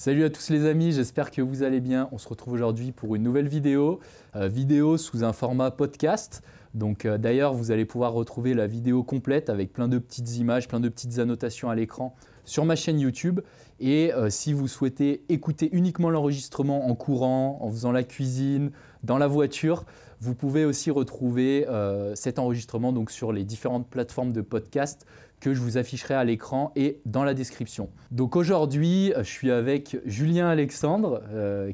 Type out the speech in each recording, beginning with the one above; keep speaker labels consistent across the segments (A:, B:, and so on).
A: Salut à tous les amis, j'espère que vous allez bien. On se retrouve aujourd'hui pour une nouvelle vidéo, vidéo sous un format podcast. Donc d'ailleurs, vous allez pouvoir retrouver la vidéo complète avec plein de petites images, plein de petites annotations à l'écran sur ma chaîne YouTube. Et si vous souhaitez écouter uniquement l'enregistrement en courant, en faisant la cuisine, dans la voiture, vous pouvez aussi retrouver cet enregistrement donc, sur les différentes plateformes de podcast que je vous afficherai à l'écran et dans la description. Donc aujourd'hui, je suis avec Julien Alexandre,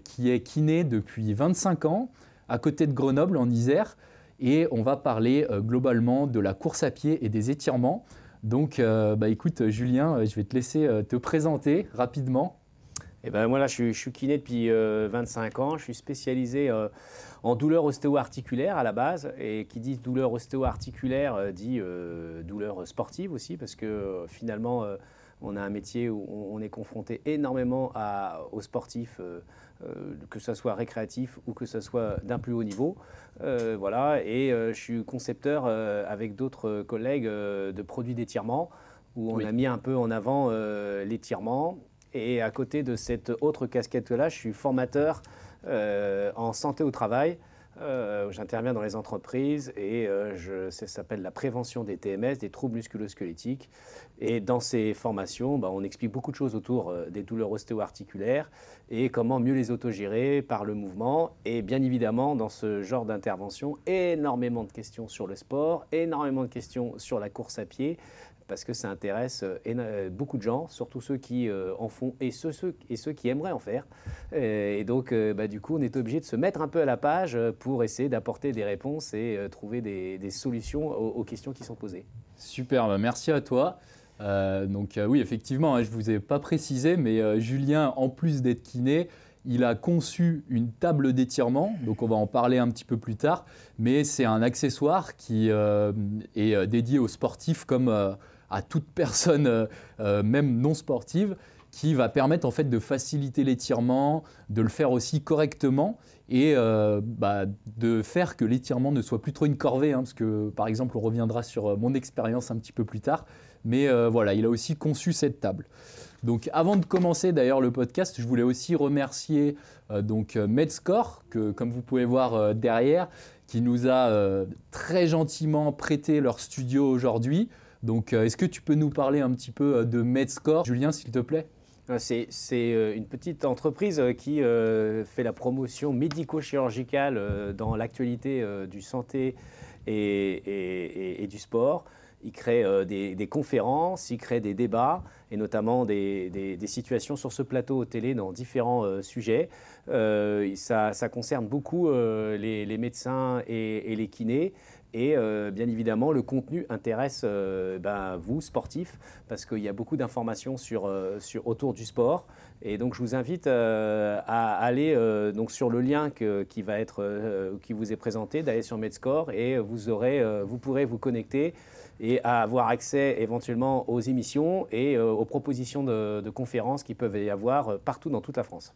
A: qui est kiné depuis 25 ans, à côté de Grenoble, en Isère. Et on va parler globalement de la course à pied et des étirements. Donc écoute Julien, je vais te laisser te présenter rapidement.
B: Et ben moi là, je suis kiné depuis 25 ans. Je suis spécialisé en douleur ostéo-articulaire à la base. Et qui dit douleur ostéo-articulaire dit douleur sportive aussi, parce que finalement, on a un métier où on est confronté énormément aux sportifs, que ce soit récréatif ou que ce soit d'un plus haut niveau. Voilà. Et je suis concepteur avec d'autres collègues de produits d'étirement, où on a mis un peu en avant l'étirement. Et à côté de cette autre casquette-là, je suis formateur en santé au travail. J'interviens dans les entreprises et ça s'appelle la prévention des TMS, des troubles musculo-squelettiques. Et dans ces formations, on explique beaucoup de choses autour des douleurs ostéo-articulaires et comment mieux les autogérer par le mouvement. Et bien évidemment, dans ce genre d'intervention, énormément de questions sur le sport, énormément de questions sur la course à pied, parce que ça intéresse beaucoup de gens, surtout ceux qui en font et ceux qui aimeraient en faire. Et donc, du coup, on est obligé de se mettre un peu à la page pour essayer d'apporter des réponses et trouver des solutions aux questions qui sont posées.
A: Super, merci à toi. Oui, effectivement, je ne vous ai pas précisé, mais Julien, en plus d'être kiné, il a conçu une table d'étirement, donc on va en parler un petit peu plus tard, mais c'est un accessoire qui est dédié aux sportifs comme à toute personne, même non sportive, qui va permettre en fait de faciliter l'étirement, de le faire aussi correctement et de faire que l'étirement ne soit plus trop une corvée, parce que par exemple on reviendra sur mon expérience un petit peu plus tard, mais voilà, il a aussi conçu cette table. Donc avant de commencer d'ailleurs le podcast, je voulais aussi remercier Medscore, que comme vous pouvez voir derrière, qui nous a très gentiment prêté leur studio aujourd'hui. Donc est-ce que tu peux nous parler un petit peu de Medscore, Julien, s'il te plaît ?
B: C'est une petite entreprise qui fait la promotion médico-chirurgicale dans l'actualité du santé et du sport. Il crée des conférences, il crée des débats et notamment des situations sur ce plateau télé dans différents sujets. Ça concerne beaucoup les médecins et les kinés. Et bien évidemment, le contenu intéresse vous, sportifs, parce qu'il y a beaucoup d'informations autour du sport. Et donc, je vous invite à aller donc sur le lien qui vous est présenté, d'aller sur Medscore et vous pourrez vous connecter et à avoir accès éventuellement aux émissions et aux propositions de conférences qui peuvent y avoir partout dans toute la France.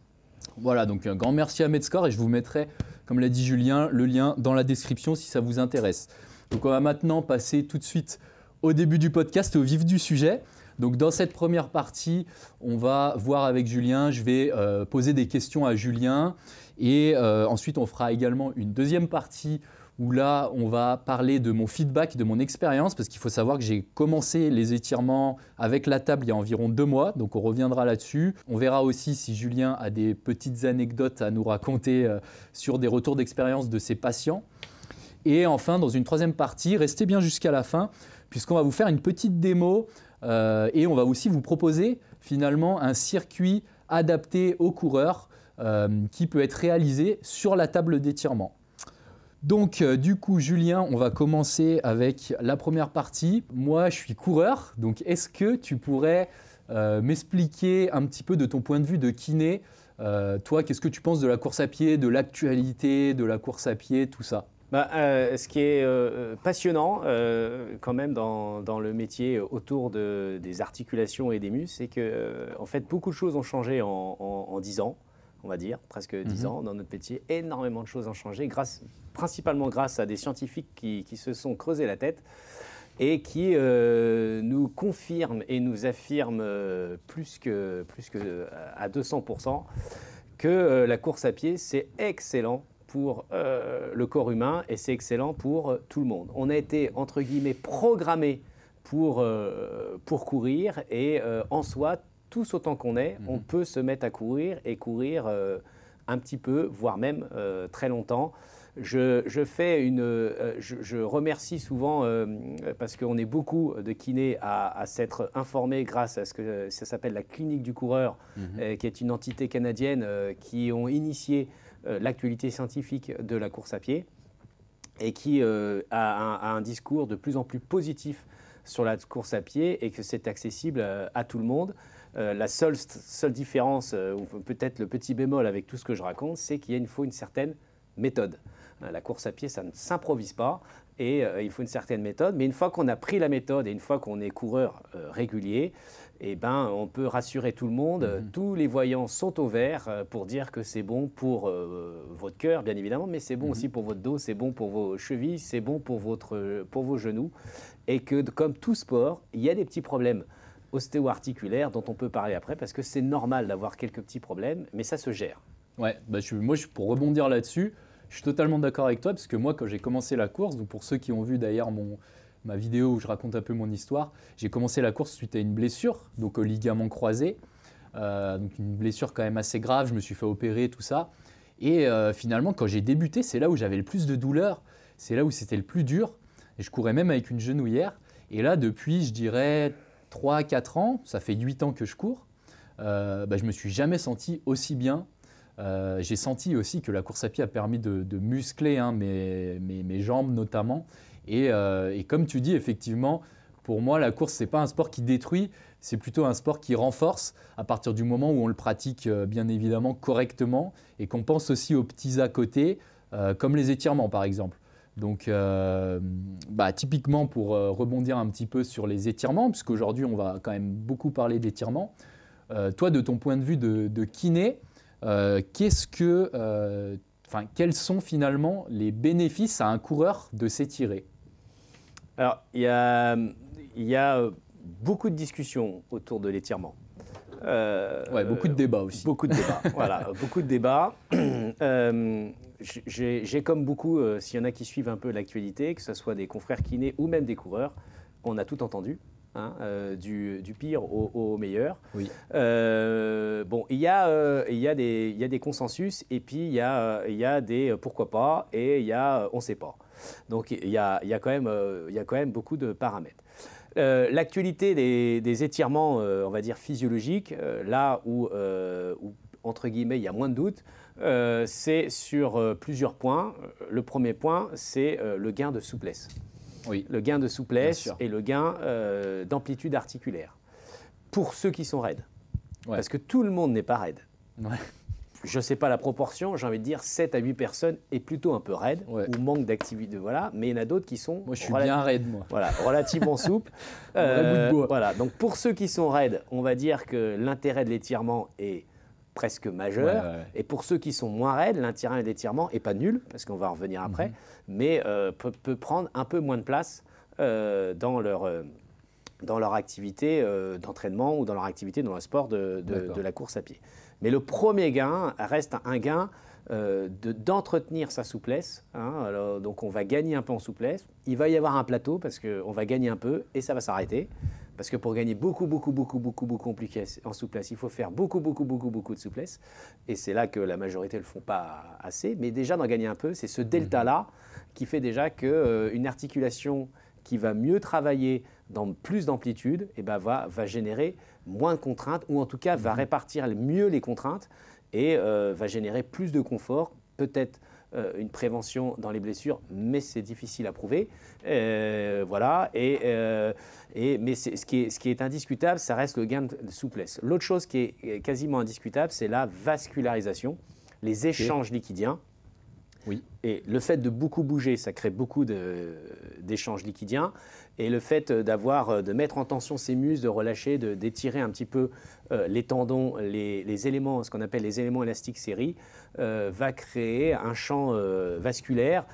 A: Voilà, donc un grand merci à Medscore et je vous mettrai, comme l'a dit Julien, le lien dans la description si ça vous intéresse. Donc on va maintenant passer tout de suite au début du podcast, au vif du sujet. Donc dans cette première partie, on va voir avec Julien, je vais poser des questions à Julien et ensuite on fera également une deuxième partie où là, on va parler de mon feedback, de mon expérience, parce qu'il faut savoir que j'ai commencé les étirements avec la table il y a environ 2 mois, donc on reviendra là-dessus. On verra aussi si Julien a des petites anecdotes à nous raconter sur des retours d'expérience de ses patients. Et enfin, dans une troisième partie, restez bien jusqu'à la fin, puisqu'on va vous faire une petite démo et on va aussi vous proposer finalement un circuit adapté aux coureurs qui peut être réalisé sur la table d'étirement. Donc du coup Julien, on va commencer avec la première partie. Moi je suis coureur, donc est-ce que tu pourrais m'expliquer un petit peu de ton point de vue de kiné, toi qu'est-ce que tu penses de la course à pied, de l'actualité de la course à pied, tout ça ?
B: Ce qui est passionnant quand même dans le métier autour des articulations et des muscles, c'est que en fait beaucoup de choses ont changé en 10 ans. On va dire, presque 10 ans dans notre métier. Énormément de choses ont changé, principalement grâce à des scientifiques qui se sont creusés la tête et qui nous confirme et nous affirme plus que à 200% que la course à pied, c'est excellent pour le corps humain et c'est excellent pour tout le monde. On a été, entre guillemets, programmé pour courir et en soi, tous autant qu'on est, on peut se mettre à courir et courir un petit peu, voire même très longtemps. Je remercie souvent, parce qu'on est beaucoup de kinés à s'être informés grâce à ce que ça s'appelle la Clinique du coureur, qui est une entité canadienne qui ont initié l'actualité scientifique de la course à pied et qui a un discours de plus en plus positif sur la course à pied et que c'est accessible à tout le monde. La seule différence, ou peut-être le petit bémol avec tout ce que je raconte, c'est qu'il faut une certaine méthode. La course à pied, ça ne s'improvise pas et il faut une certaine méthode. Mais une fois qu'on a pris la méthode et une fois qu'on est coureur régulier, eh ben, on peut rassurer tout le monde. Tous les voyants sont au vert pour dire que c'est bon pour votre cœur, bien évidemment, mais c'est bon aussi pour votre dos, c'est bon pour vos chevilles, c'est bon pour vos genoux. Et que, comme tout sport, il y a des petits problèmes ostéo-articulaires dont on peut parler après parce que c'est normal d'avoir quelques petits problèmes, mais ça se gère.
A: Ouais, pour rebondir là-dessus, je suis totalement d'accord avec toi parce que moi, quand j'ai commencé la course, donc pour ceux qui ont vu d'ailleurs ma vidéo où je raconte un peu mon histoire, j'ai commencé la course suite à une blessure, donc au ligament croisé, donc une blessure quand même assez grave, je me suis fait opérer, tout ça. Et finalement, quand j'ai débuté, c'est là où j'avais le plus de douleur, c'est là où c'était le plus dur. Et je courais même avec une genouillère. Et là, depuis, je dirais 3-4 ans, ça fait 8 ans que je cours, je ne me suis jamais senti aussi bien. J'ai senti aussi que la course à pied a permis de muscler mes jambes notamment. Et comme tu dis, effectivement, pour moi, la course, ce n'est pas un sport qui détruit, c'est plutôt un sport qui renforce à partir du moment où on le pratique bien évidemment correctement et qu'on pense aussi aux petits à côté, comme les étirements par exemple. Donc, typiquement, pour rebondir un petit peu sur les étirements, puisqu'aujourd'hui, on va quand même beaucoup parler d'étirements, toi, de ton point de vue de kiné, quels sont finalement les bénéfices à un coureur de s'étirer?
B: Alors, il y a beaucoup de discussions autour de l'étirement.
A: Beaucoup de débats aussi.
B: Beaucoup de débats, voilà, beaucoup de débats. J'ai comme beaucoup, s'il y en a qui suivent un peu l'actualité, que ce soit des confrères kinés ou même des coureurs, on a tout entendu. Du pire au meilleur.
A: Oui.
B: Il y a des consensus et puis il y a des pourquoi pas et il y a on ne sait pas. Donc il y a quand même beaucoup de paramètres. L'actualité des étirements, on va dire physiologiques, là où entre guillemets il y a moins de doute, c'est sur plusieurs points. Le premier point, c'est le gain de souplesse.
A: Oui.
B: Le gain de souplesse et le gain d'amplitude articulaire. Pour ceux qui sont raides. Ouais. Parce que tout le monde n'est pas raide.
A: Ouais.
B: Je ne sais pas la proportion, j'ai envie de dire 7 à 8 personnes est plutôt un peu raide ou manque d'activité. Voilà. Mais il y en a d'autres qui sont
A: moi, je suis bien raide, moi.
B: Voilà, relativement souples. Voilà. Donc pour ceux qui sont raides, on va dire que l'intérêt de l'étirement est presque majeur. Ouais. Et pour ceux qui sont moins raides, l'intérêt de l'étirement n'est pas nul, parce qu'on va en revenir après, mais peut prendre un peu moins de place dans leur activité d'entraînement ou dans leur activité dans le sport de la course à pied. Mais le premier gain reste un gain d'entretenir sa souplesse. Alors, donc on va gagner un peu en souplesse. Il va y avoir un plateau parce qu'on va gagner un peu et ça va s'arrêter. Parce que pour gagner beaucoup en souplesse, il faut faire beaucoup de souplesse. Et c'est là que la majorité ne le font pas assez. Mais déjà d'en gagner un peu, c'est ce delta-là qui fait déjà qu'une articulation qui va mieux travailler dans plus d'amplitude va générer moins de contraintes ou en tout cas va répartir mieux les contraintes et va générer plus de confort, peut-être une prévention dans les blessures, mais c'est difficile à prouver. Voilà. Mais ce qui est indiscutable, ça reste le gain de souplesse. L'autre chose qui est quasiment indiscutable, c'est la vascularisation, les échanges liquidiens.
A: Oui.
B: Et le fait de beaucoup bouger, ça crée beaucoup d'échanges liquidiens. Et le fait de mettre en tension ses muscles, de relâcher, d'étirer un petit peu les tendons, les éléments, ce qu'on appelle les éléments élastiques séries, va créer un champ vasculaire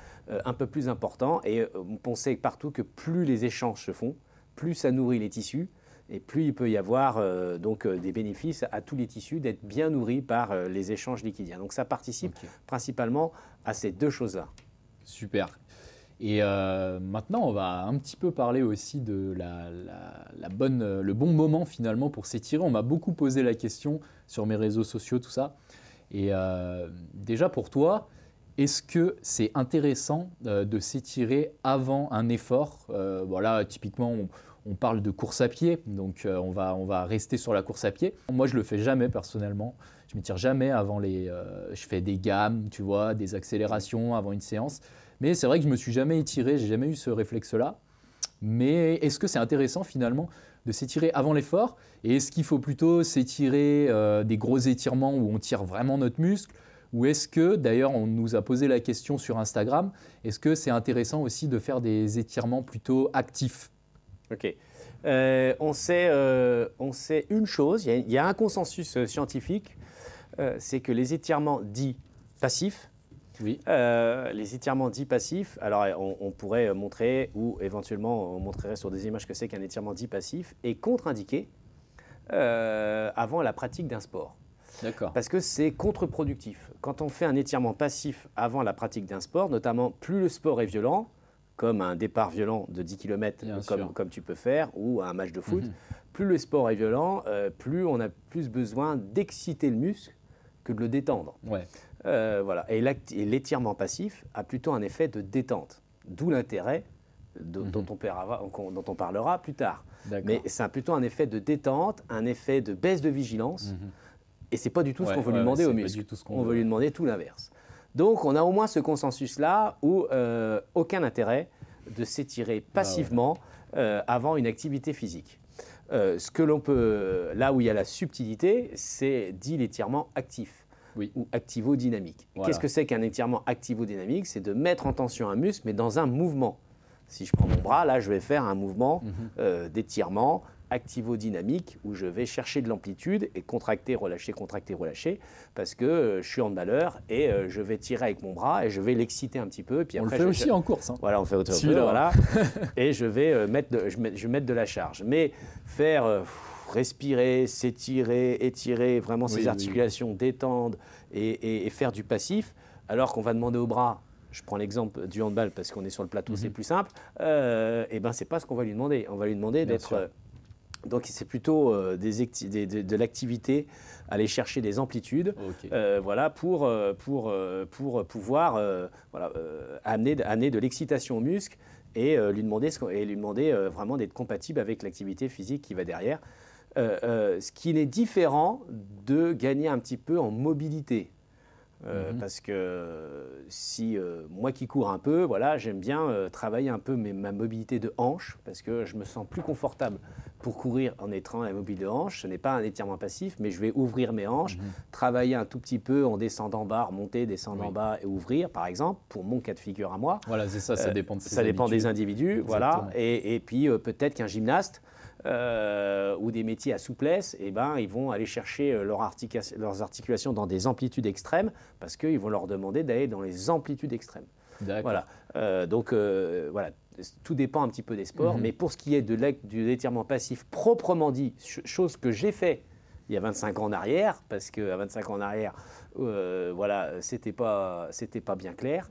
B: un peu plus important. Et on sait partout que plus les échanges se font, plus ça nourrit les tissus. Et plus il peut y avoir des bénéfices à tous les tissus d'être bien nourris par les échanges liquidiens. Donc ça participe principalement à ces deux choses-là.
A: Super. Et maintenant, on va un petit peu parler aussi de le bon moment finalement pour s'étirer. On m'a beaucoup posé la question sur mes réseaux sociaux, tout ça. Et déjà pour toi, est-ce que c'est intéressant de s'étirer avant un effort? Voilà, typiquement, on parle de course à pied, donc on va rester sur la course à pied. Moi, je le fais jamais personnellement. Je m'étire jamais avant je fais des gammes, tu vois, des accélérations avant une séance. Mais c'est vrai que je me suis jamais étiré, j'ai jamais eu ce réflexe-là. Mais est-ce que c'est intéressant finalement de s'étirer avant l'effort? Et est-ce qu'il faut plutôt s'étirer des gros étirements où on tire vraiment notre muscle? Ou est-ce que, d'ailleurs, on nous a posé la question sur Instagram, est-ce que c'est intéressant aussi de faire des étirements plutôt actifs?
B: Ok. On sait une chose, il y a un consensus scientifique, c'est que les étirements dits passifs,
A: oui.
B: Les étirements dits passifs, alors on pourrait montrer, ou éventuellement on montrerait sur des images que c'est qu'un étirement dit passif, est contre-indiqué avant la pratique d'un sport.
A: D'accord.
B: Parce que c'est contre-productif. Quand on fait un étirement passif avant la pratique d'un sport, notamment plus le sport est violent, comme un départ violent de 10 km comme tu peux faire, ou un match de foot, plus le sport est violent, plus on a plus besoin d'exciter le muscle que de le détendre.
A: Ouais.
B: Voilà. Et l'étirement passif a plutôt un effet de détente, d'où l'intérêt dont on parlera plus tard. Mais c'est plutôt un effet de détente, un effet de baisse de vigilance, et ce n'est pas du tout ce qu'on veut lui demander au muscle. On veut lui demander tout l'inverse. Donc, on a au moins ce consensus-là où aucun intérêt de s'étirer passivement avant une activité physique. Ce que l'on peut, là où il y a la subtilité, c'est dit l'étirement actif ou activo-dynamique. Voilà. Qu'est-ce que c'est qu'un étirement activo-dynamique? C'est de mettre en tension un muscle, mais dans un mouvement. Si je prends mon bras, là, je vais faire un mouvement d'étirement activo-dynamique où je vais chercher de l'amplitude et contracter, relâcher, parce que je suis handballeur et je vais tirer avec mon bras et je vais l'exciter un petit peu. Et puis
A: après, le fait aussi en course. Hein.
B: Voilà, on fait autre chose. Voilà. Et je vais mettre de la charge. Mais faire respirer, s'étirer, étirer vraiment ses articulations, détendre et faire du passif, alors qu'on va demander au bras. Je prends l'exemple du handball parce qu'on est sur le plateau, c'est plus simple. Et ben c'est pas ce qu'on va lui demander. On va lui demander d'être. Donc c'est plutôt de l'activité, aller chercher des amplitudes, voilà, pour pouvoir amener de l'excitation au muscle et lui demander vraiment d'être compatible avec l'activité physique qui va derrière. Ce qui est différent de gagner un petit peu en mobilité. Parce que si moi qui cours un peu, voilà, j'aime bien travailler un peu ma mobilité de hanche parce que je me sens plus confortable pour courir en étant immobile de hanche. Ce n'est pas un étirement passif, mais je vais ouvrir mes hanches, travailler un tout petit peu en descendant bas, remonter, descendre en bas et ouvrir, par exemple, pour mon cas de figure à moi.
A: Voilà, c'est ça, ça dépend de
B: ça dépend des individus, voilà. Et puis peut-être qu'un gymnaste ou des métiers à souplesse, eh ben, ils vont aller chercher leurs articulations dans des amplitudes extrêmes parce qu'ils vont leur demander d'aller dans les amplitudes extrêmes. Voilà. Donc, voilà, tout dépend un petit peu des sports. Mais pour ce qui est de l'étirement passif proprement dit, chose que j'ai fait il y a 25 ans en arrière, parce qu'à 25 ans en arrière, voilà, c'était pas bien clair,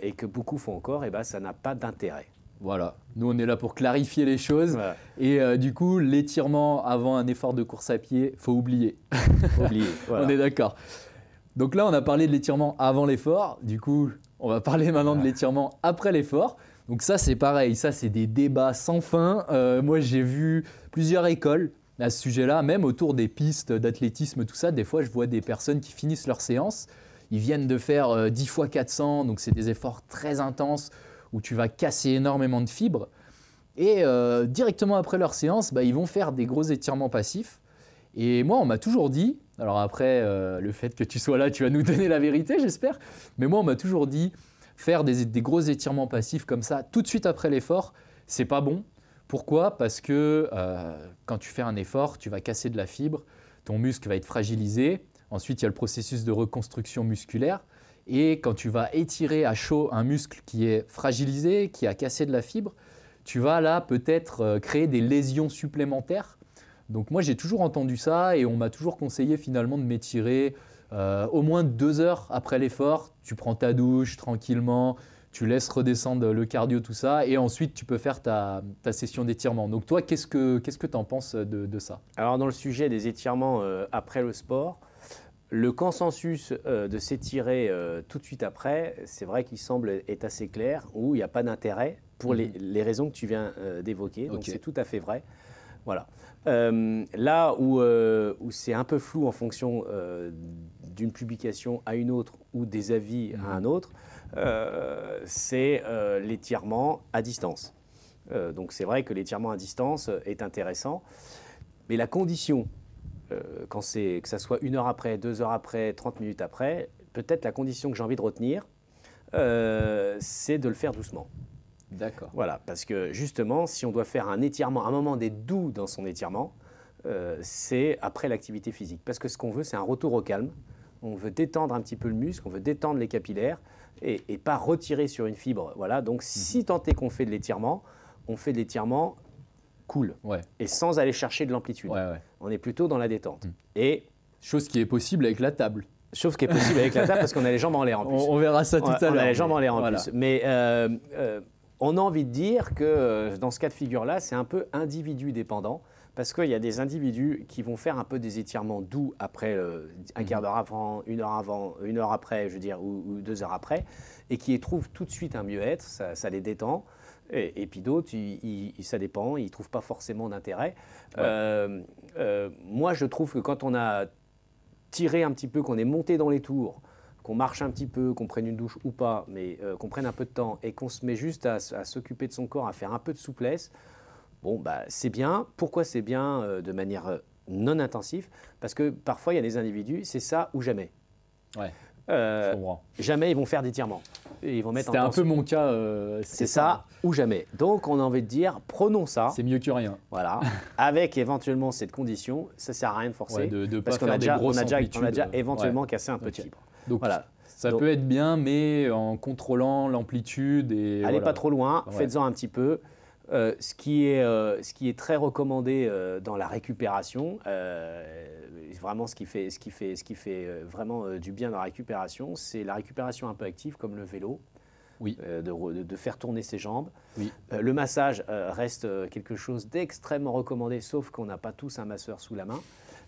B: et que beaucoup font encore, et ben, ça n'a pas d'intérêt.
A: Voilà, nous on est là pour clarifier les choses. Voilà. Et du coup, l'étirement avant un effort de course à pied, faut oublier. Voilà. On est d'accord. Donc là, on a parlé de l'étirement avant l'effort. Du coup, on va parler maintenant de l'étirement après l'effort. Donc ça, c'est pareil. Ça, c'est des débats sans fin. Moi, j'ai vu plusieurs écoles à ce sujet-là, même autour des pistes d'athlétisme, tout ça. Des fois, je vois des personnes qui finissent leur séance. Ils viennent de faire 10 fois 400, donc c'est des efforts très intenses où tu vas casser énormément de fibres. Et directement après leur séance, ils vont faire des gros étirements passifs. Et moi, on m'a toujours dit, Alors après, le fait que tu sois là, tu vas nous donner la vérité, j'espère. Mais moi, on m'a toujours dit, faire des gros étirements passifs comme ça, tout de suite après l'effort, c'est pas bon. Pourquoi? Parce que quand tu fais un effort, tu vas casser de la fibre, ton muscle va être fragilisé. Ensuite, il y a le processus de reconstruction musculaire. Et quand tu vas étirer à chaud un muscle qui est fragilisé, qui a cassé de la fibre, tu vas là peut-être créer des lésions supplémentaires. Donc moi, j'ai toujours entendu ça et on m'a toujours conseillé finalement de m'étirer au moins 2 heures après l'effort. Tu prends ta douche tranquillement, tu laisses redescendre le cardio, tout ça, et ensuite tu peux faire ta session d'étirement. Donc toi, qu'est-ce que tu en penses de ça?
B: Alors dans le sujet des étirements après le sport, le consensus de s'étirer tout de suite après, c'est vrai qu'il semble être assez clair, où il n'y a pas d'intérêt pour les raisons que tu viens d'évoquer. Donc c'est tout à fait vrai. Voilà. Là où c'est un peu flou en fonction d'une publication à une autre ou des avis à un autre, c'est l'étirement à distance. Donc c'est vrai que l'étirement à distance est intéressant, mais la condition, que ça soit 1 heure après, 2 heures après, 30 minutes après, peut-être la condition que j'ai envie de retenir, c'est de le faire doucement.
A: D'accord.
B: Voilà, parce que justement, si on doit faire un étirement, un moment d'être doux dans son étirement, c'est après l'activité physique. Parce que ce qu'on veut, c'est un retour au calme. On veut détendre un petit peu le muscle, on veut détendre les capillaires et pas retirer sur une fibre. Voilà, donc si tant est qu'on fait de l'étirement, on fait de l'étirement cool et sans aller chercher de l'amplitude. On est plutôt dans la détente. Et
A: chose qui est possible avec la table.
B: Chose qui est possible avec la table parce qu'on a les jambes en l'air en plus.
A: On verra ça tout à l'heure.
B: On a les jambes en l'air en plus. Mais on a envie de dire que dans ce cas de figure-là, c'est un peu individu dépendant parce qu'il y a des individus qui vont faire un peu des étirements doux après un quart d'heure avant, 1 heure après, je veux dire, ou 2 heures après, et qui éprouvent tout de suite un mieux-être, ça les détend. Et puis d'autres, ça dépend, ils ne trouvent pas forcément d'intérêt. Moi, je trouve que quand on a tiré un petit peu, qu'on est monté dans les tours, qu'on marche un petit peu, qu'on prenne une douche ou pas, mais qu'on prenne un peu de temps et qu'on se met juste à s'occuper de son corps, à faire un peu de souplesse, bon, bah, c'est bien. Pourquoi c'est bien de manière non intensive? Parce que parfois, il y a des individus, c'est ça ou jamais.
A: Je comprends.
B: Jamais ils vont faire d'étirement. Ils vont mettre
A: C'était un peu mon cas.
B: C'est ça ou jamais. Donc, on a envie de dire, prenons ça.
A: C'est mieux que rien.
B: Voilà. Avec éventuellement cette condition, ça ne sert à rien de forcer.
A: De
B: parce
A: pas
B: qu'on
A: faire
B: on a déjà éventuellement cassé un peu de fibre.
A: Donc, voilà. Ça peut être bien, mais en contrôlant l'amplitude.
B: Allez pas trop loin, faites-en un petit peu. Ce qui est très recommandé dans la récupération, vraiment ce qui fait vraiment du bien dans la récupération, c'est la récupération un peu active comme le vélo, de faire tourner ses jambes. Le massage reste quelque chose d'extrêmement recommandé, sauf qu'on n'a pas tous un masseur sous la main.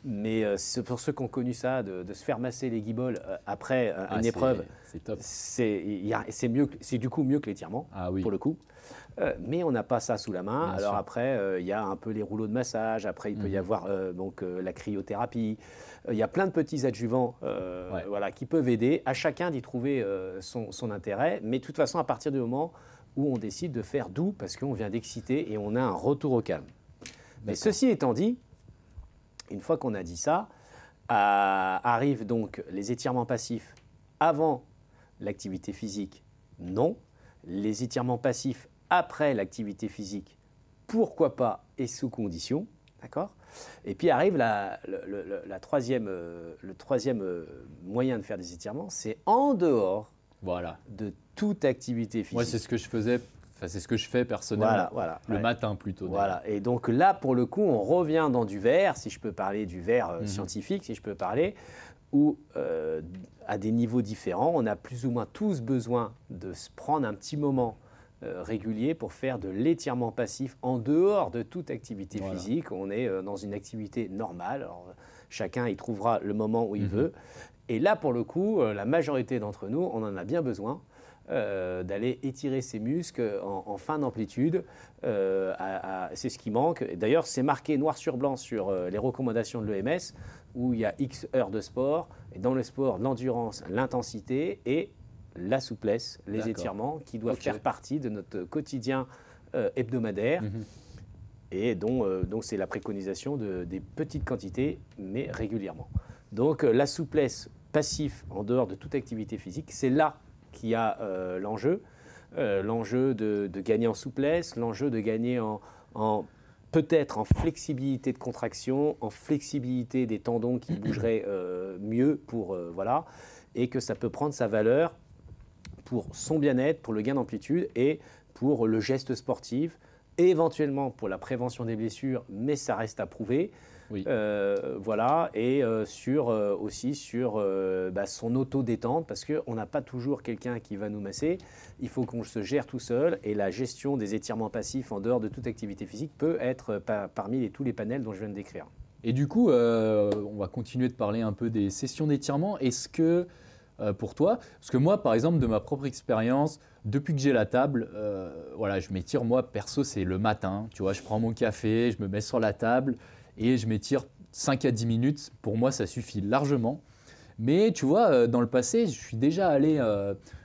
B: Mais pour ceux qui ont connu ça, de se faire masser les guiboles après une épreuve,
A: c'est top.
B: C'est du coup mieux que l'étirement, pour le coup. Mais on n'a pas ça sous la main.
A: Bien
B: Alors
A: sûr.
B: après, il y a un peu les rouleaux de massage. Après, il peut y avoir la cryothérapie. Il y a plein de petits adjuvants qui peuvent aider. À chacun d'y trouver son intérêt. Mais de toute façon, à partir du moment où on décide de faire doux, parce qu'on vient d'exciter et on a un retour au calme. Mais ceci étant dit, une fois qu'on a dit ça, arrivent donc les étirements passifs avant l'activité physique. Non. Les étirements passifs après l'activité physique, pourquoi pas et sous condition, d'accord? Et puis arrive le troisième moyen de faire des étirements, c'est en dehors de toute activité physique.
A: Moi, c'est ce que je faisais, c'est ce que je fais personnellement, le matin plutôt.
B: Voilà, et donc là, pour le coup, on revient dans du verre, si je peux parler du verre scientifique, si je peux parler, où à des niveaux différents, on a plus ou moins tous besoin de se prendre un petit moment régulier pour faire de l'étirement passif en dehors de toute activité physique. On est dans une activité normale. Alors, chacun y trouvera le moment où il veut. Et là, pour le coup, la majorité d'entre nous, on en a bien besoin d'aller étirer ses muscles en fin d'amplitude. C'est ce qui manque. D'ailleurs, c'est marqué noir sur blanc sur les recommandations de l'OMS, où il y a X heures de sport. Et dans le sport, l'endurance, l'intensité et la souplesse, les étirements qui doivent faire partie de notre quotidien hebdomadaire et dont c'est la préconisation des petites quantités, mais régulièrement. Donc la souplesse passive en dehors de toute activité physique, c'est là qu'il y a l'enjeu. L'enjeu de gagner en souplesse, l'enjeu de gagner peut-être en flexibilité de contraction, en flexibilité des tendons qui bougeraient mieux voilà, et que ça peut prendre sa valeur pour son bien-être, pour le gain d'amplitude et pour le geste sportif, et éventuellement pour la prévention des blessures, mais ça reste à prouver.
A: Oui.
B: Voilà, et aussi sur son auto-détente, parce qu'on n'a pas toujours quelqu'un qui va nous masser, il faut qu'on se gère tout seul, et la gestion des étirements passifs en dehors de toute activité physique peut être parmi tous les panels dont je viens de décrire.
A: Et du coup, on va continuer de parler un peu des sessions d'étirement. Est-ce que pour toi, parce que moi, par exemple, de ma propre expérience, depuis que j'ai la table, voilà, je m'étire, moi, perso, c'est le matin. Tu vois, je prends mon café, je me mets sur la table et je m'étire 5 à 10 minutes. Pour moi, ça suffit largement. Mais tu vois, dans le passé, je suis déjà allé,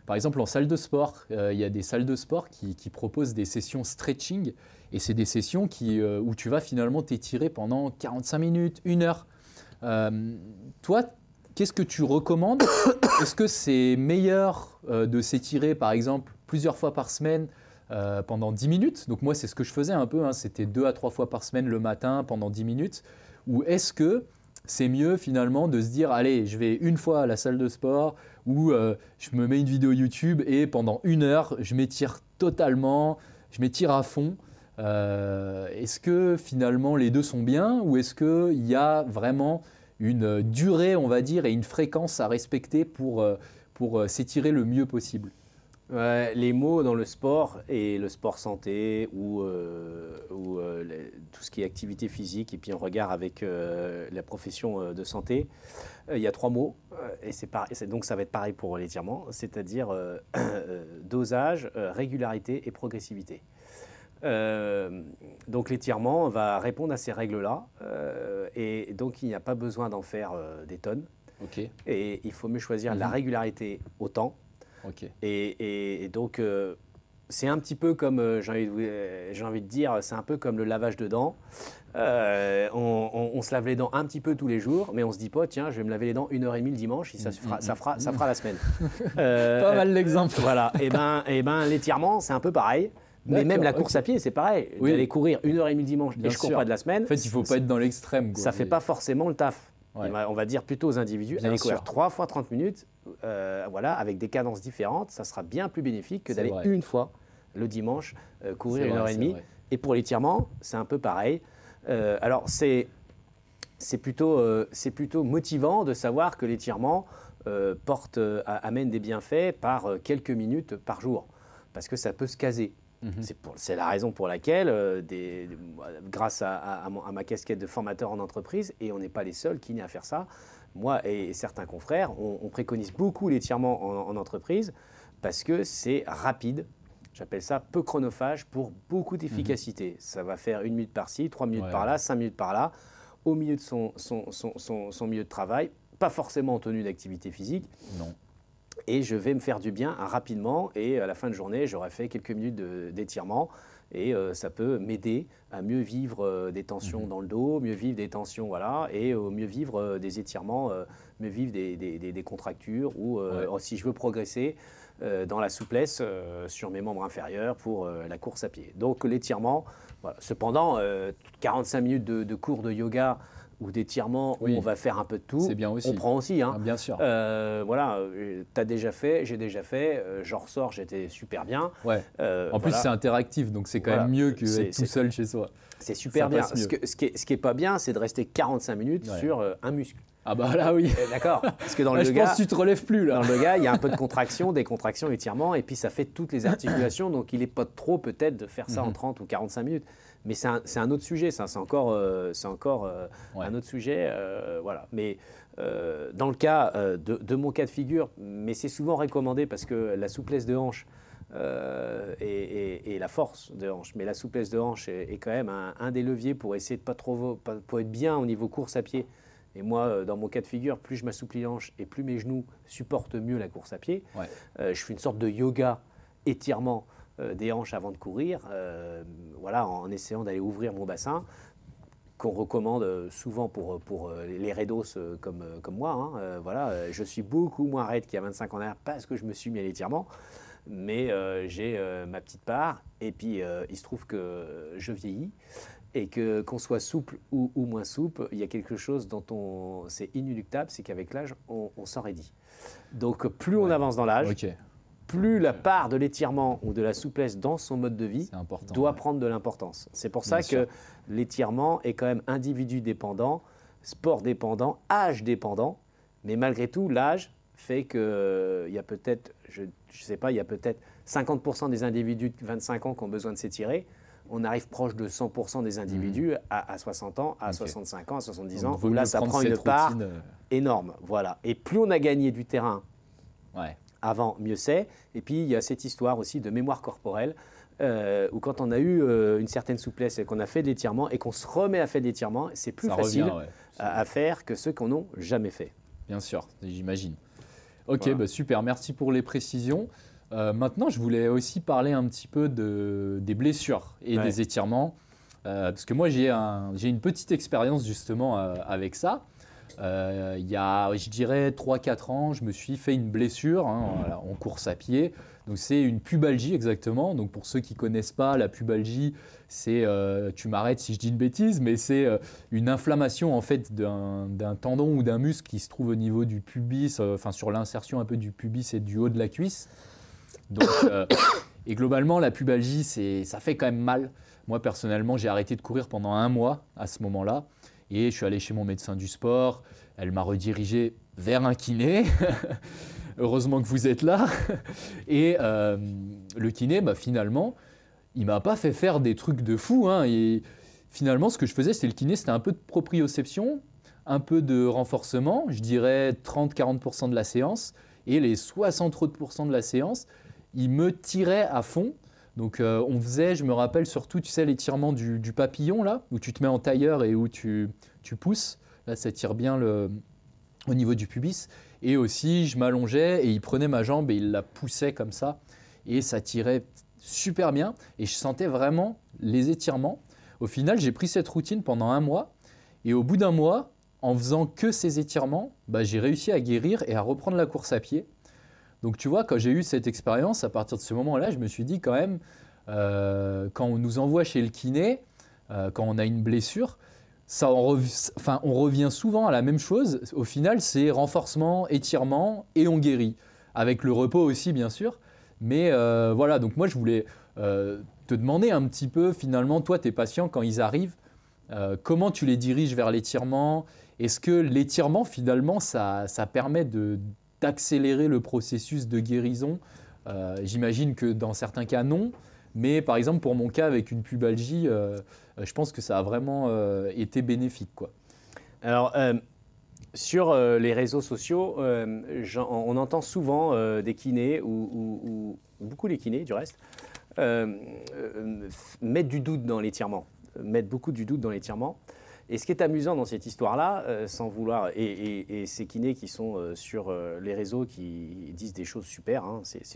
A: par exemple, en salle de sport. Il y a des salles de sport qui proposent des sessions stretching. Et c'est des sessions où tu vas finalement t'étirer pendant 45 minutes, 1 heure. Toi, qu'est-ce que tu recommandes? Est-ce que c'est meilleur de s'étirer, par exemple, plusieurs fois par semaine pendant 10 minutes? Donc moi, c'est ce que je faisais un peu, hein, c'était 2 à 3 fois par semaine le matin pendant 10 minutes. Ou est-ce que c'est mieux finalement de se dire, allez, je vais une fois à la salle de sport ou je me mets une vidéo YouTube et pendant 1 heure, je m'étire totalement, je m'étire à fond. Est-ce que finalement les deux sont bien ou est-ce qu'il y a vraiment une durée, on va dire, et une fréquence à respecter pour s'étirer le mieux possible?
B: Les mots dans le sport et le sport santé ou tout ce qui est activité physique, et puis on regarde avec la profession de santé, il y a 3 mots, et donc ça va être pareil pour l'étirement, c'est-à-dire dosage, régularité et progressivité. Donc l'étirement va répondre à ces règles-là, et donc il n'y a pas besoin d'en faire des tonnes.
A: Okay.
B: Et il faut mieux choisir la régularité au temps.
A: Okay.
B: Et donc c'est un petit peu comme, j'ai envie de dire, c'est un peu comme le lavage de dents. On se lave les dents un petit peu tous les jours, mais on se dit pas, tiens, je vais me laver les dents 1h30 le dimanche, et ça fera la semaine.
A: Pas mal l'exemple.
B: Voilà, et ben l'étirement, c'est un peu pareil. Mais même la course à pied, c'est pareil.
A: Oui.
B: D'aller courir 1h30 le dimanche et je ne cours pas de la semaine.
A: En fait, il ne faut pas être dans l'extrême.
B: Ça ne fait pas forcément le taf.
A: Ouais.
B: On va dire plutôt aux individus, aller courir 3 fois 30 minutes, voilà, avec des cadences différentes, ça sera bien plus bénéfique que d'aller une fois le dimanche courir 1h30. Et pour l'étirement, c'est un peu pareil. Alors, c'est plutôt motivant de savoir que l'étirement amène des bienfaits par quelques minutes par jour, parce que ça peut se caser. C'est la raison pour laquelle, grâce à ma casquette de formateur en entreprise, et on n'est pas les seuls qui n'aient à faire ça, moi et certains confrères, on préconise beaucoup l'étirement en entreprise parce que c'est rapide. J'appelle ça peu chronophage pour beaucoup d'efficacité. Ça va faire 1 minute par-ci, 3 minutes par là, 5 minutes par là, au milieu de son milieu de travail, pas forcément en tenue d'activité physique.
A: Non.
B: Et je vais me faire du bien rapidement, et à la fin de journée, j'aurai fait quelques minutes d'étirement, et ça peut m'aider à mieux vivre des tensions dans le dos, mieux vivre des tensions, voilà, et mieux vivre des étirements, mieux vivre des contractures, ou si je veux progresser dans la souplesse sur mes membres inférieurs pour la course à pied. Donc l'étirement, voilà. Cependant, 45 minutes de cours de yoga ou d'étirement où on va faire un peu de tout,
A: c'est bien aussi.
B: On prend aussi. Hein.
A: Ah, bien sûr.
B: Voilà, tu as déjà fait, j'ai déjà fait, j'en ressors, j'étais super bien.
A: Ouais. En plus, c'est interactif, donc c'est quand même mieux que d'être tout seul chez soi.
B: C'est super bien. Ce qui est pas bien, c'est de rester 45 minutes sur un muscle.
A: Ah bah là, oui.
B: D'accord. Parce que dans le
A: yoga, je pense que tu te relèves plus là.
B: Dans le yoga, il y a un peu de contraction, des contractions, étirements, et puis ça fait toutes les articulations. Donc il n'est pas trop peut-être de faire ça en 30 ou 45 minutes. Mais c'est un autre sujet, ça. C'est encore un autre sujet. Voilà. Mais dans le cas de mon cas de figure, mais c'est souvent recommandé parce que la souplesse de hanche et la force de hanche, mais la souplesse de hanche est quand même un des leviers pour essayer de pour être bien au niveau course à pied. Et moi, dans mon cas de figure, plus je m'assouplis les hanches et plus mes genoux supportent mieux la course à pied. Je fais une sorte de yoga étirement des hanches avant de courir, voilà, en essayant d'aller ouvrir mon bassin. qu'on recommande souvent pour les raidos comme moi. Hein. Voilà, je suis beaucoup moins raide qu'il y a 25 ans derrière parce que je me suis mis à l'étirement. Mais j'ai ma petite part. Et puis, il se trouve que je vieillis. Et qu'on soit souple ou moins souple, il y a quelque chose dont c'est inéluctable, c'est qu'avec l'âge, on s'enraidit. Donc, plus on avance dans l'âge, plus la part de l'étirement ou de la souplesse dans son mode de vie doit prendre de l'importance. C'est pour ça que l'étirement est quand même individu dépendant, sport dépendant, âge dépendant, mais malgré tout, l'âge fait qu'il y a peut-être, je sais pas, il y a peut-être 50% des individus de 25 ans qui ont besoin de s'étirer. On arrive proche de 100% des individus à 60 ans, à 65 ans, à 70 ans, où là, ça prend une part énorme. Voilà. Et plus on a gagné du terrain avant, mieux c'est. Et puis, il y a cette histoire aussi de mémoire corporelle, où quand on a eu une certaine souplesse et qu'on a fait de l'étirement et qu'on se remet à faire de l'étirement, c'est plus facile à faire que ceux qu'on n'a jamais fait.
A: Bien sûr, j'imagine. Ok, voilà. Super, merci pour les précisions. Maintenant, je voulais aussi parler un petit peu des blessures et des étirements, parce que moi, j'ai une petite expérience justement avec ça. Il y a, je dirais, 3-4 ans, je me suis fait une blessure en course à pied. Donc, c'est une pubalgie exactement. Donc, pour ceux qui ne connaissent pas, la pubalgie, c'est, tu m'arrêtes si je dis une bêtise, mais c'est une inflammation en fait d'un tendon ou d'un muscle qui se trouve au niveau du pubis, sur l'insertion un peu du pubis et du haut de la cuisse. Donc, et globalement, la pubalgie, ça fait quand même mal. Moi, personnellement, j'ai arrêté de courir pendant 1 mois à ce moment-là. Et je suis allé chez mon médecin du sport. Elle m'a redirigé vers un kiné. Heureusement que vous êtes là. Et le kiné, finalement, il ne m'a pas fait faire des trucs de fou. Et finalement, ce que je faisais, c'était un peu de proprioception, un peu de renforcement, je dirais 30-40% de la séance. Et les 60 autres % de la séance, il me tirait à fond. Donc on faisait, je me rappelle surtout, tu sais, l'étirement du papillon, là, où tu te mets en tailleur et où tu pousses. Là, ça tire bien au niveau du pubis. Et aussi, je m'allongeais et il prenait ma jambe et il la poussait comme ça. Et ça tirait super bien. Et je sentais vraiment les étirements. Au final, j'ai pris cette routine pendant 1 mois. Et au bout d'1 mois, en faisant que ces étirements, j'ai réussi à guérir et à reprendre la course à pied. Donc tu vois, quand j'ai eu cette expérience, à partir de ce moment-là, je me suis dit quand même, quand on nous envoie chez le kiné, quand on a une blessure, on revient souvent à la même chose. Au final, c'est renforcement, étirement et on guérit. Avec le repos aussi, bien sûr. Mais voilà, donc moi, je voulais te demander un petit peu, finalement, toi, tes patients, quand ils arrivent, comment tu les diriges vers l'étirement? Est-ce que l'étirement, finalement, ça permet d'accélérer le processus de guérison? J'imagine que dans certains cas, non. Mais par exemple, pour mon cas, avec une pubalgie, je pense que ça a vraiment été bénéfique, quoi.
B: Alors, sur les réseaux sociaux, on entend souvent des kinés, ou beaucoup les kinés du reste, mettre du doute dans l'étirement, mettre beaucoup du doute dans l'étirement. Et ce qui est amusant dans cette histoire-là, sans vouloir, et ces kinés qui sont sur les réseaux qui disent des choses super,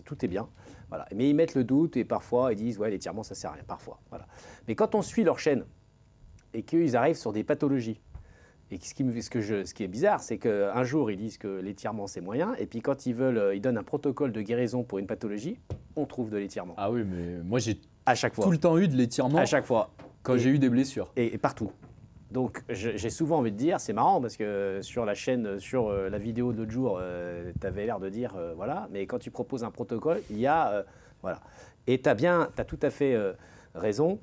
B: tout est bien, voilà. Mais ils mettent le doute et parfois ils disent ouais, l'étirement ça sert à rien, parfois, voilà. Mais quand on suit leur chaîne et qu'ils arrivent sur des pathologies, et ce qui est bizarre, c'est qu'un jour ils disent que l'étirement c'est moyen, et puis quand ils donnent un protocole de guérison pour une pathologie, on trouve de l'étirement.
A: Ah oui, mais moi j'ai
B: à chaque fois
A: tout le temps eu de l'étirement.
B: À chaque fois.
A: Quand j'ai eu des blessures.
B: Et partout. Donc, j'ai souvent envie de dire, c'est marrant parce que sur la chaîne, sur la vidéo de l'autre jour, tu avais l'air de dire, voilà, mais quand tu proposes un protocole, il y a, voilà. Et tu as tout à fait raison,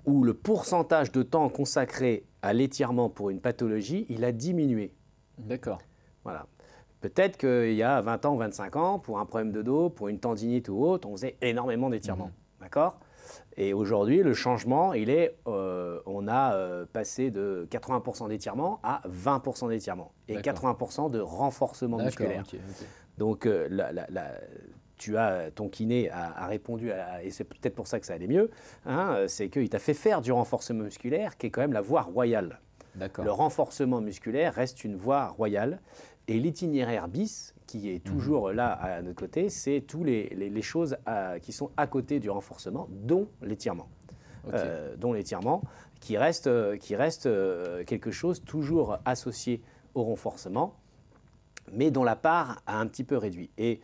B: où le pourcentage de temps consacré à l'étirement pour une pathologie, il a diminué.
A: D'accord.
B: Voilà. Peut-être qu'il y a 20 ans, 25 ans, pour un problème de dos, pour une tendinite ou autre, on faisait énormément d'étirements. D'accord ? Et aujourd'hui, le changement, on a passé de 80% d'étirement à 20% d'étirement et 80% de renforcement musculaire. Okay. Donc, ton kiné a répondu, et c'est peut-être pour ça que ça allait mieux, c'est qu'il t'a fait faire du renforcement musculaire, qui est quand même la voie royale. Le renforcement musculaire reste une voie royale. Et l'itinéraire bis, qui est toujours là à notre côté, c'est toutes les choses qui sont à côté du renforcement, dont l'étirement. dont l'étirement, qui reste quelque chose toujours associé au renforcement, mais dont la part a un petit peu réduit. Et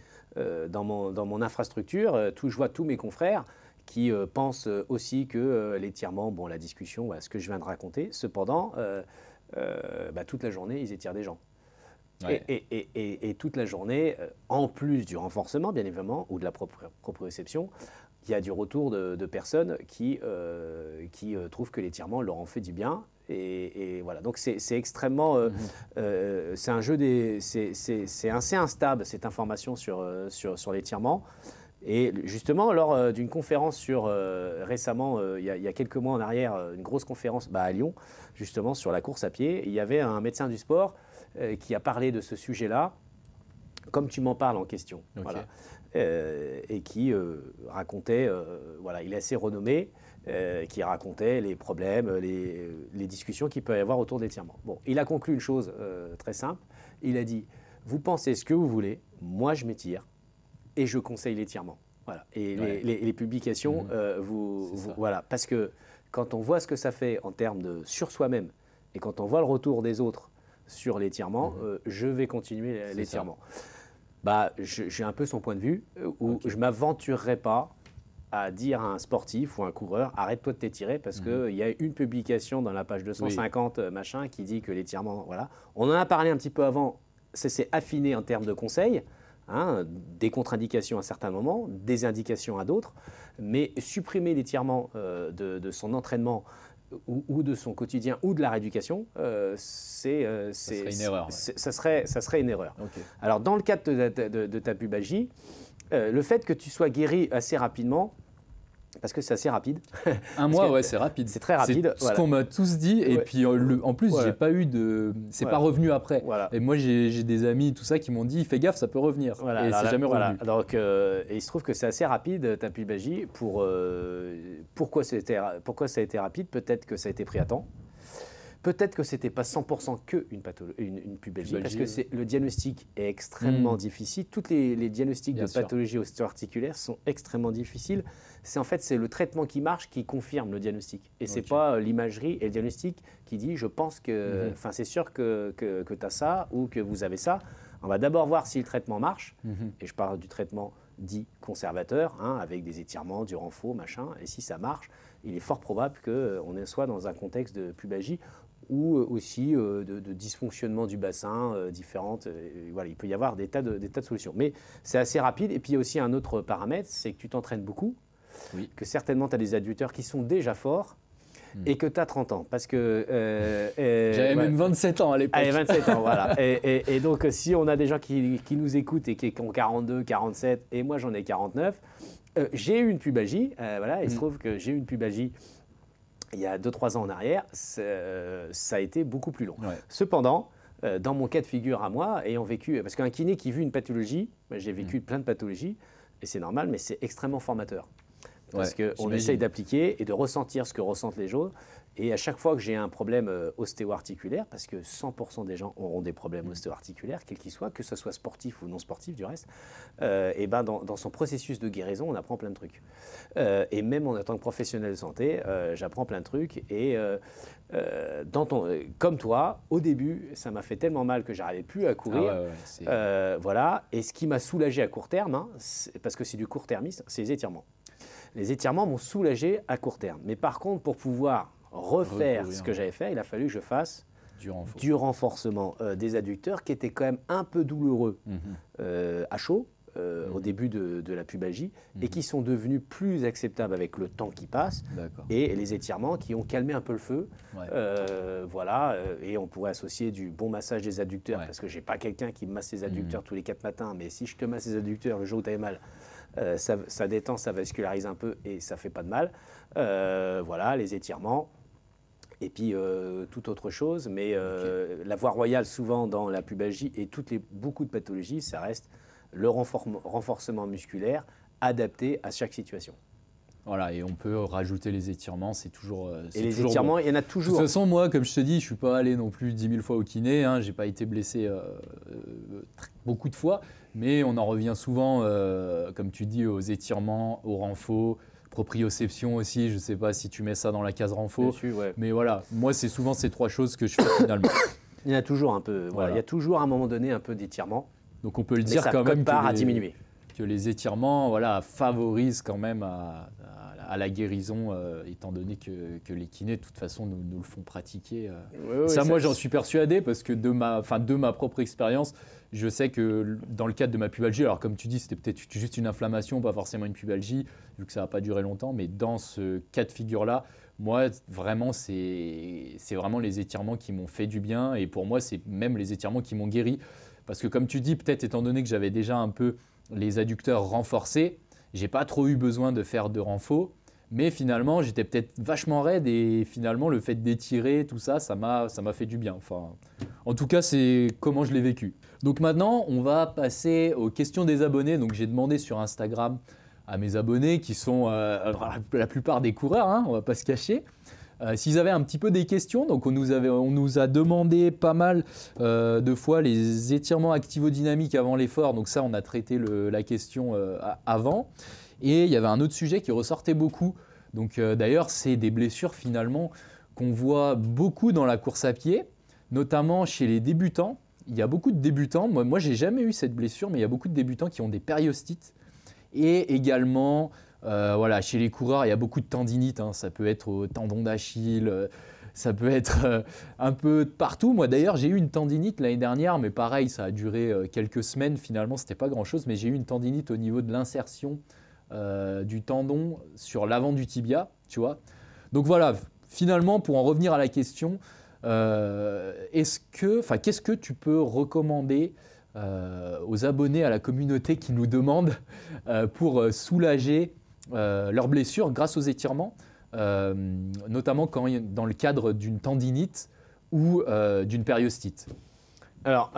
B: dans mon infrastructure, je vois tous mes confrères qui pensent aussi que l'étirement, bon, la discussion, voilà, ce que je viens de raconter, cependant, toute la journée, ils étirent des gens.
A: Ouais.
B: Et toute la journée, en plus du renforcement, bien évidemment, ou de la proprioception, il y a du retour de personnes qui trouvent que l'étirement leur en fait du bien. Et voilà, donc c'est extrêmement, c'est un jeu c'est assez instable cette information sur l'étirement. Et justement, lors d'une conférence récemment, il y a quelques mois en arrière, une grosse conférence à Lyon, justement sur la course à pied, il y avait un médecin du sport qui a parlé de ce sujet-là, comme tu m'en parles en question.
A: Okay.
B: Voilà. Et qui racontait, voilà, il est assez renommé, qui racontait les problèmes, les discussions qu'il peut y avoir autour de l'étirement. Bon, il a conclu une chose très simple, il a dit, vous pensez ce que vous voulez, moi je m'étire et je conseille l'étirement. Voilà. Et les publications, voilà, parce que quand on voit ce que ça fait en termes sur soi-même et quand on voit le retour des autres sur l'étirement, je vais continuer l'étirement. J'ai un peu son point de vue où je ne m'aventurerai pas à dire à un sportif ou à un coureur, arrête-toi de t'étirer parce qu'il y a une publication dans la page 250 machin qui dit que l'étirement, voilà. On en a parlé un petit peu avant, ça s'est affiné en termes de conseils, hein, des contre-indications à certains moments, des indications à d'autres, mais supprimer l'étirement de son entraînement ou de son quotidien ou de la rééducation, ça
A: serait une erreur.
B: Ça serait une erreur.
A: Okay.
B: Alors, dans le cadre de ta pubalgie, le fait que tu sois guéri assez rapidement, parce que c'est assez rapide.
A: Un mois, ouais, c'est rapide.
B: C'est très rapide.
A: C'est ce qu'on m'a tous dit. Et puis, en plus, j'ai pas eu de. C'est pas revenu après.
B: Voilà.
A: Et moi, j'ai des amis, tout ça, qui m'ont dit fais gaffe, ça peut revenir.
B: Voilà.
A: Et c'est jamais revenu.
B: Donc, et il se trouve que c'est assez rapide, ta pubalgie. Pourquoi ça a été rapide? Peut-être que ça a été pris à temps. Peut-être que ce n'était pas 100% une pubalgie, parce que le diagnostic est extrêmement difficile. Tous les diagnostics de pathologie ostéo-articulaire sont extrêmement difficiles. C'est le traitement qui marche qui confirme le diagnostic. Et ce n'est pas l'imagerie et le diagnostic qui dit je pense que, c'est sûr que tu as ça ou que vous avez ça. On va d'abord voir si le traitement marche. Et je parle du traitement dit conservateur, hein, avec des étirements, du renfort, machin. Et si ça marche, il est fort probable qu'on soit dans un contexte de pubalgie ou aussi de dysfonctionnement du bassin différentes. Voilà, il peut y avoir des tas de solutions. Mais c'est assez rapide. Et puis il y a aussi un autre paramètre, c'est que tu t'entraînes beaucoup, que certainement tu as des adducteurs qui sont déjà forts et que tu as 30 ans. Parce que...
A: J'avais même 27 ans à l'époque.
B: Allez, 27 ans, voilà. Et donc si on a des gens qui nous écoutent et qui ont 42, 47, et moi j'en ai 49, j'ai eu une pubalgie. Voilà, il se trouve que j'ai eu une pubalgie il y a 2-3 ans en arrière, ça a été beaucoup plus long. Ouais. Cependant, dans mon cas de figure à moi, ayant vécu, parce qu'un kiné qui vit une pathologie, j'ai vécu plein de pathologies, et c'est normal, mais c'est extrêmement formateur. Parce qu'on essaye d'appliquer et de ressentir ce que ressentent les autres. Et à chaque fois que j'ai un problème ostéo-articulaire, parce que 100% des gens auront des problèmes ostéo-articulaires, quels qu'ils soient, que ce soit sportif ou non sportif du reste, et dans son processus de guérison, on apprend plein de trucs. Et même en tant que professionnel de santé, j'apprends plein de trucs. Et comme toi, au début, ça m'a fait tellement mal que j'arrivais plus à courir. Voilà. Et ce qui m'a soulagé à court terme, hein, parce que c'est du court-termiste, c'est les étirements. Les étirements m'ont soulagé à court terme. Mais par contre, pour pouvoir refaire ce que j'avais fait, il a fallu que je fasse du renforcement des adducteurs qui était quand même un peu douloureux à chaud au début de la pubalgie et qui sont devenus plus acceptables avec le temps qui passe et les étirements qui ont calmé un peu le feu. Voilà, et on pourrait associer du bon massage des adducteurs parce que je n'ai pas quelqu'un qui me masse les adducteurs tous les 4 matins, mais si je te masse les adducteurs le jour où tu avais mal, ça détend, ça vascularise un peu et ça ne fait pas de mal. Voilà, les étirements. Et puis toute autre chose, mais la voie royale souvent dans la pubalgie et beaucoup de pathologies, ça reste le renforcement musculaire adapté à chaque situation.
A: Voilà, et on peut rajouter les étirements, c'est toujours.
B: Et les étirements, il y en a toujours.
A: De toute façon, moi, comme je te dis, je ne suis pas allé non plus 10 000 fois au kiné, hein, je n'ai pas été blessé beaucoup de fois, mais on en revient souvent, comme tu dis, aux étirements, aux renforts, proprioception aussi, je ne sais pas si tu mets ça dans la case renfo.
B: Bien sûr, ouais.
A: Mais voilà, moi, c'est souvent ces 3 choses que je fais finalement.
B: Il y a toujours un peu,
A: Voilà.
B: il y a toujours à un moment donné un peu d'étirement.
A: Donc on peut le
B: Mais
A: dire
B: ça
A: quand même
B: part à diminuer.
A: que les étirements favorisent quand même à la guérison, étant donné que les kinés, de toute façon, nous le font pratiquer. Moi, j'en suis persuadé parce que de ma propre expérience, je sais que dans le cadre de ma pubalgie, alors comme tu dis, c'était peut-être juste une inflammation, pas forcément une pubalgie, vu que ça n'a pas duré longtemps, mais dans ce cas de figure-là, moi, vraiment, c'est vraiment les étirements qui m'ont fait du bien et pour moi, c'est même les étirements qui m'ont guéri. Parce que comme tu dis, peut-être étant donné que j'avais déjà un peu les adducteurs renforcés, j'ai pas trop eu besoin de faire de renfo, mais finalement, j'étais peut-être vachement raide et finalement, le fait d'étirer, tout ça, ça m'a fait du bien. Enfin, en tout cas, c'est comment je l'ai vécu. Donc maintenant, on va passer aux questions des abonnés. Donc j'ai demandé sur Instagram à mes abonnés, qui sont la plupart des coureurs, hein, on ne va pas se cacher, s'ils avaient un petit peu des questions. Donc on nous a demandé pas mal de fois les étirements activo-dynamiques avant l'effort. Donc ça, on a traité la question avant. Et il y avait un autre sujet qui ressortait beaucoup. Donc d'ailleurs, c'est des blessures finalement qu'on voit beaucoup dans la course à pied, notamment chez les débutants. Il y a beaucoup de débutants, moi j'ai jamais eu cette blessure, mais il y a beaucoup de débutants qui ont des périostites. Et également, chez les coureurs, il y a beaucoup de tendinites, hein. Ça peut être au tendon d'Achille, ça peut être un peu partout. Moi d'ailleurs, j'ai eu une tendinite l'année dernière, mais pareil, ça a duré quelques semaines finalement, c'était pas grand-chose, mais j'ai eu une tendinite au niveau de l'insertion du tendon sur l'avant du tibia, tu vois. Donc voilà, finalement, pour en revenir à la question, qu'est-ce que tu peux recommander aux abonnés, à la communauté qui nous demandent pour soulager leurs blessures grâce aux étirements, notamment dans le cadre d'une tendinite ou d'une périostite?
B: Alors,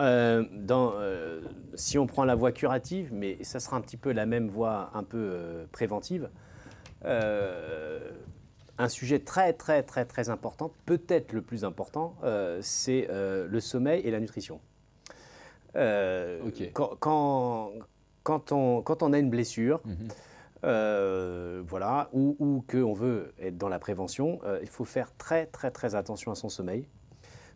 B: si on prend la voie curative, mais ça sera un petit peu la même voie un peu préventive, un sujet très très très très important, peut-être le plus important, c'est le sommeil et la nutrition.
A: Ok.
B: Quand on a une blessure, ou qu'on veut être dans la prévention, il faut faire très très très attention à son sommeil.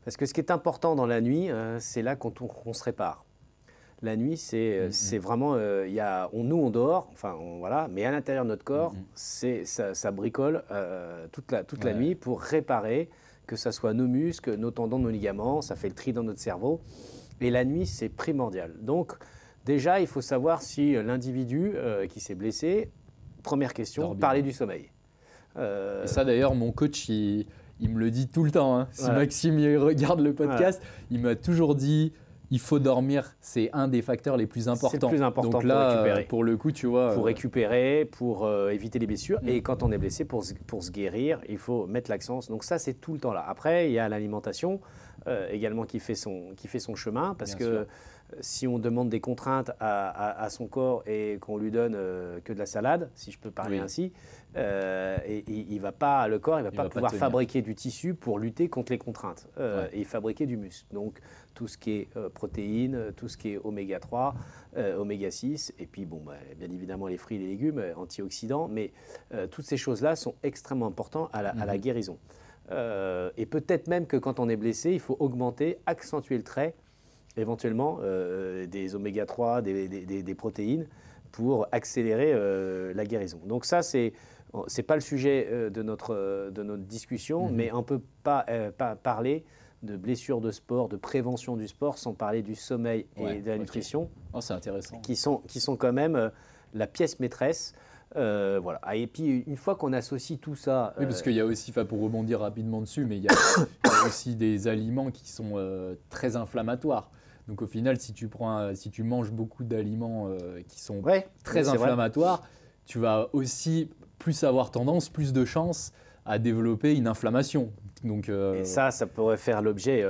B: Parce que ce qui est important dans la nuit, c'est là qu'on se répare. La nuit, c'est vraiment, on dort, mais à l'intérieur de notre corps, ça bricole toute la nuit pour réparer, que ce soit nos muscles, nos tendons, nos ligaments, ça fait le tri dans notre cerveau. Et la nuit, c'est primordial. Donc, déjà, il faut savoir si l'individu qui s'est blessé, première question, parler du sommeil.
A: Et ça, d'ailleurs, mon coach, il me le dit tout le temps, hein. Si Maxime il regarde le podcast, il m'a toujours dit il faut dormir, c'est un des facteurs les plus importants.
B: C'est le plus important. Donc
A: là,
B: pour récupérer.
A: Pour le coup, tu vois.
B: Pour récupérer, pour éviter les blessures. Et quand on est blessé, pour se guérir, il faut mettre l'accent. Donc ça, c'est tout le temps là. Après, il y a l'alimentation également qui fait son chemin. Parce que si on demande des contraintes à son corps et qu'on lui donne que de la salade, si je peux parler ainsi, le corps ne va pas pouvoir fabriquer du tissu pour lutter contre les contraintes et fabriquer du muscle. Donc tout ce qui est protéines, tout ce qui est oméga 3, oméga 6, et puis bien évidemment les fruits et les légumes, antioxydants, mais toutes ces choses-là sont extrêmement importantes à la guérison. Et peut-être même que quand on est blessé, il faut accentuer le trait, éventuellement des oméga 3, des protéines, pour accélérer la guérison. Donc ça, c'est pas le sujet de notre discussion, mais on ne peut pas parler de blessures de sport, de prévention du sport, sans parler du sommeil et de la nutrition.
A: Oh, c'est intéressant.
B: Qui sont quand même la pièce maîtresse. Et puis, une fois qu'on associe tout ça...
A: Oui, parce qu'il y a aussi, pour rebondir rapidement dessus, mais il y a aussi des aliments qui sont très inflammatoires. Donc au final, si tu manges beaucoup d'aliments qui sont très inflammatoires, tu vas aussi plus avoir tendance, plus de chances à développer une inflammation. Donc,
B: Et ça pourrait faire l'objet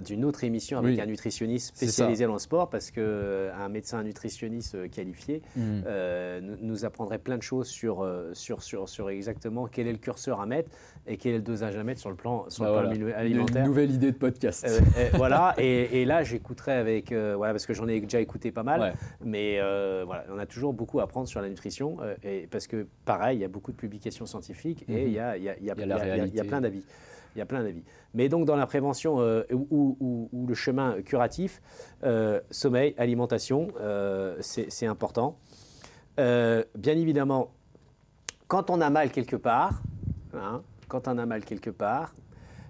B: d'une autre émission avec un nutritionniste spécialisé dans le sport, parce qu'un médecin nutritionniste qualifié nous apprendrait plein de choses sur exactement quel est le curseur à mettre et quel est le dosage à mettre sur le plan alimentaire.
A: Une nouvelle idée de podcast.
B: Voilà, et là j'écouterai avec, parce que j'en ai déjà écouté pas mal, mais on a toujours beaucoup à apprendre sur la nutrition, parce que pareil, il y a beaucoup de publications scientifiques et il y a plein d'avis. Il y a plein d'avis. Mais donc, dans la prévention ou le chemin curatif, sommeil, alimentation, c'est important. Bien évidemment, quand on a mal quelque part,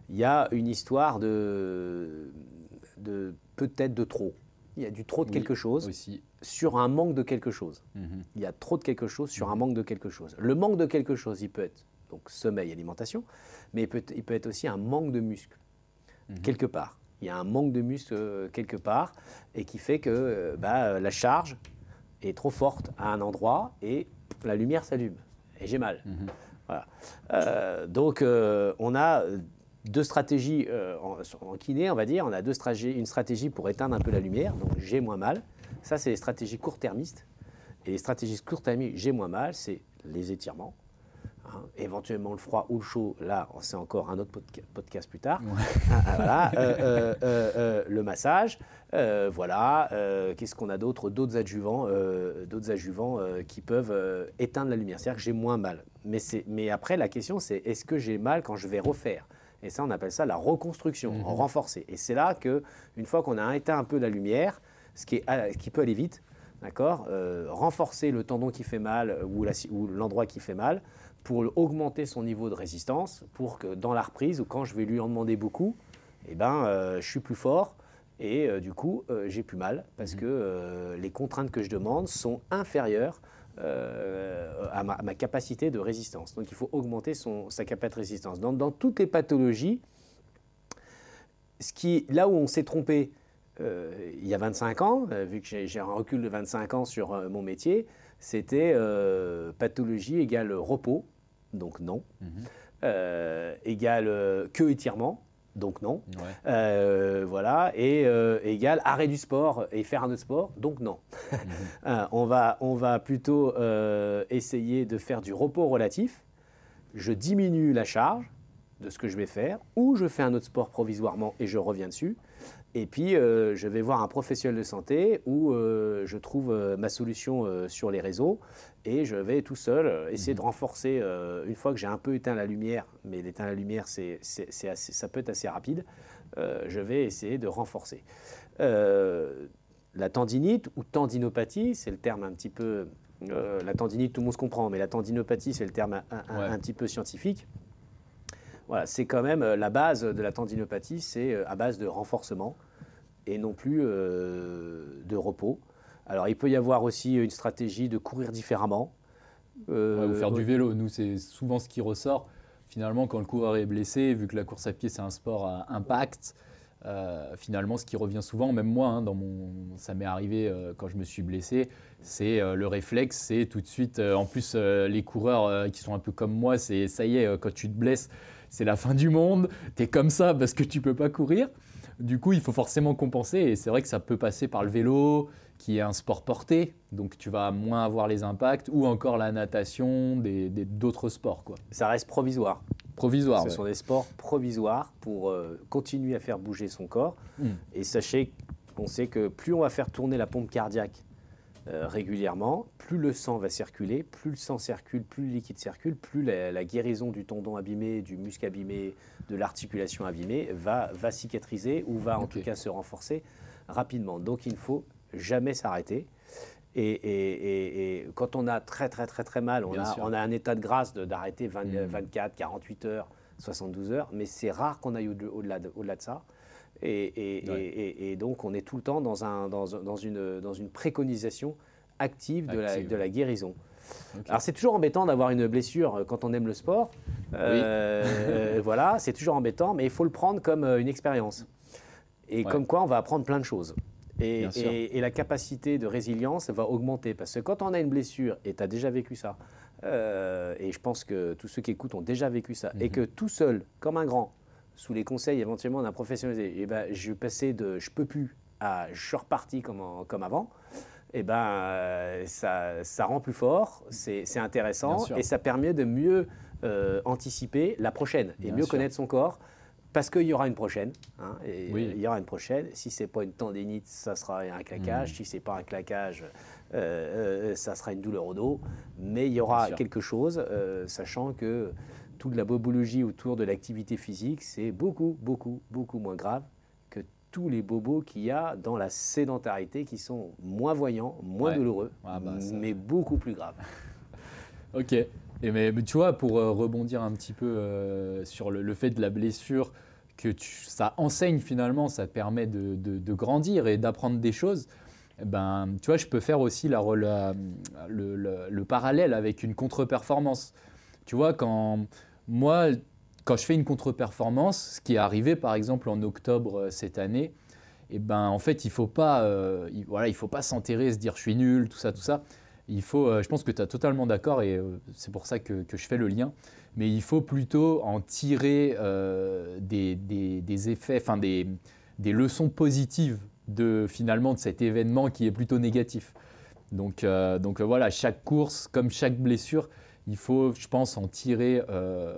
B: il y a une histoire de peut-être de trop. Il y a du trop de quelque chose
A: aussi.
B: Sur un manque de quelque chose. Il y a trop de quelque chose sur un manque de quelque chose. Le manque de quelque chose, il peut être donc sommeil, alimentation, mais il peut être aussi un manque de muscle, quelque part. Il y a un manque de muscle quelque part, et qui fait que la charge est trop forte à un endroit, et la lumière s'allume, et j'ai mal. Voilà. Donc, on a deux stratégies en kiné, on va dire. On a une stratégie pour éteindre un peu la lumière, donc j'ai moins mal. Ça, c'est les stratégies court-termistes. Et les stratégies court-termistes, j'ai moins mal, c'est les étirements. Éventuellement le froid ou le chaud, là c'est encore un autre podcast plus tard. Le massage, qu'est-ce qu'on a d'autre? D'autres adjuvants qui peuvent éteindre la lumière, c'est-à-dire que j'ai moins mal. Mais après la question c'est, est-ce que j'ai mal quand je vais refaire? Et ça on appelle ça la reconstruction, renforcée. Et c'est là qu'une fois qu'on a éteint un peu la lumière, ce qui peut aller vite, d'accord, renforcer le tendon qui fait mal ou l'endroit qui fait mal, pour augmenter son niveau de résistance, pour que dans la reprise, ou quand je vais lui en demander beaucoup, je suis plus fort et du coup, j'ai plus mal, parce que les contraintes que je demande sont inférieures à ma capacité de résistance. Donc il faut augmenter sa capacité de résistance. Dans toutes les pathologies, là où on s'est trompé il y a 25 ans, vu que j'ai un recul de 25 ans sur mon métier, c'était pathologie égale repos, donc non, égale que étirement, donc non, et égale arrêt du sport et faire un autre sport, donc non. On va plutôt essayer de faire du repos relatif. Je diminue la charge de ce que je vais faire, ou je fais un autre sport provisoirement et je reviens dessus. Et puis, je vais voir un professionnel de santé où je trouve ma solution sur les réseaux, et je vais tout seul essayer de renforcer, une fois que j'ai un peu éteint la lumière, mais l'éteindre la lumière, ça peut être assez rapide, je vais essayer de renforcer. La tendinite ou tendinopathie, c'est le terme un petit peu... la tendinite, tout le monde se comprend, mais la tendinopathie, c'est le terme un petit peu scientifique. Voilà, c'est quand même la base de la tendinopathie, c'est à base de renforcement et non plus de repos. Alors, il peut y avoir aussi une stratégie de courir différemment.
A: Ou faire du vélo. Nous, c'est souvent ce qui ressort. Finalement, quand le coureur est blessé, vu que la course à pied, c'est un sport à impact, finalement, ce qui revient souvent, même moi, ça m'est arrivé quand je me suis blessé, c'est le réflexe, c'est tout de suite, en plus, les coureurs qui sont un peu comme moi, c'est ça y est, quand tu te blesses, c'est la fin du monde, tu es comme ça parce que tu ne peux pas courir. Du coup, il faut forcément compenser, et c'est vrai que ça peut passer par le vélo, qui est un sport porté, donc tu vas moins avoir les impacts, ou encore la natation, d'autres sports, quoi.
B: Ça reste provisoire.
A: Provisoire,
B: Ce sont des sports provisoires pour continuer à faire bouger son corps. Et sachez qu'on sait que plus on va faire tourner la pompe cardiaque régulièrement, plus le sang va circuler, plus le sang circule, plus le liquide circule, plus la guérison du tendon abîmé, du muscle abîmé, de l'articulation abîmée va cicatriser, ou va en tout cas se renforcer rapidement. Donc il ne faut jamais s'arrêter. Et quand on a très mal, on a un état de grâce d'arrêter 24, 48 heures, 72 heures, mais c'est rare qu'on aille au-delà de ça. Et donc, on est tout le temps dans une préconisation active de la guérison. Alors, c'est toujours embêtant d'avoir une blessure quand on aime le sport. Voilà, c'est toujours embêtant, mais il faut le prendre comme une expérience. Et comme quoi, on va apprendre plein de choses. Et la capacité de résilience va augmenter. Parce que quand on a une blessure, et tu as déjà vécu ça, Et je pense que tous ceux qui écoutent ont déjà vécu ça. Et que tout seul, comme un grand, sous les conseils éventuellement d'un professionnel, eh ben, je passais de je peux plus à je suis reparti comme avant. Eh ben, ça rend plus fort, c'est intéressant et ça permet de mieux anticiper la prochaine et mieux connaître son corps. Parce qu'il y aura une prochaine, hein, et il y aura une prochaine. Si ce n'est pas une tendinite, ça sera un claquage. Si ce n'est pas un claquage, ça sera une douleur au dos. Mais il y aura quelque chose, sachant que toute la bobologie autour de l'activité physique, c'est beaucoup, beaucoup, beaucoup moins grave que tous les bobos qu'il y a dans la sédentarité qui sont moins voyants, moins douloureux, mais beaucoup plus graves.
A: Ok. Et mais tu vois, pour rebondir un petit peu sur le fait de la blessure, ça enseigne finalement, ça permet de grandir et d'apprendre des choses. Ben, tu vois, je peux faire aussi le parallèle avec une contre-performance. Tu vois, quand je fais une contre-performance, ce qui est arrivé par exemple en octobre cette année, et ben, en fait, il ne faut pas s'enterrer, se dire je suis nul, tout ça. Il faut, je pense que tu es totalement d'accord et c'est pour ça que je fais le lien, mais il faut plutôt en tirer des effets, enfin des leçons positives finalement de cet événement qui est plutôt négatif. Donc voilà, chaque course, comme chaque blessure, il faut, je pense, en tirer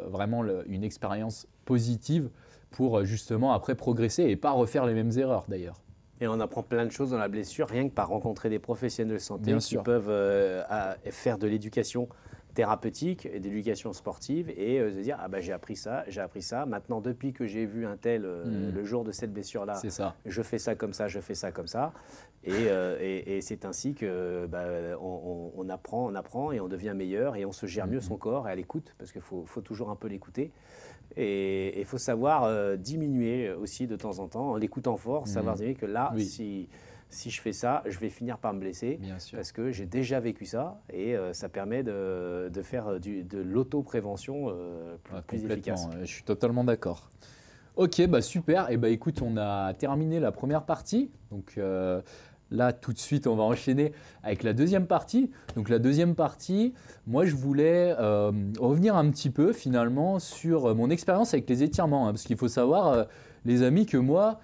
A: vraiment une expérience positive pour justement après progresser et pas refaire les mêmes erreurs d'ailleurs.
B: Et on apprend plein de choses dans la blessure, rien que par rencontrer des professionnels de santé qui peuvent faire de l'éducation thérapeutique et d'éducation sportive et se dire ah ben j'ai appris ça. Maintenant depuis que j'ai vu un tel le jour de cette blessure là, je fais ça comme ça, je fais ça comme ça. Et c'est ainsi que on apprend et on devient meilleur et on se gère mieux son corps et à l'écoute parce qu'il faut toujours un peu l'écouter. Et il faut savoir diminuer aussi de temps en temps, en l'écoutant fort, savoir dire que là, si je fais ça, je vais finir par me blesser parce que j'ai déjà vécu ça et ça permet de faire de l'autoprévention plus efficace.
A: Je suis totalement d'accord. Ok, bah super. Et bah écoute, on a terminé la première partie. Donc là, tout de suite, on va enchaîner avec la deuxième partie. Donc la deuxième partie, moi, je voulais revenir un petit peu finalement sur mon expérience avec les étirements. Parce qu'il faut savoir, les amis, que moi,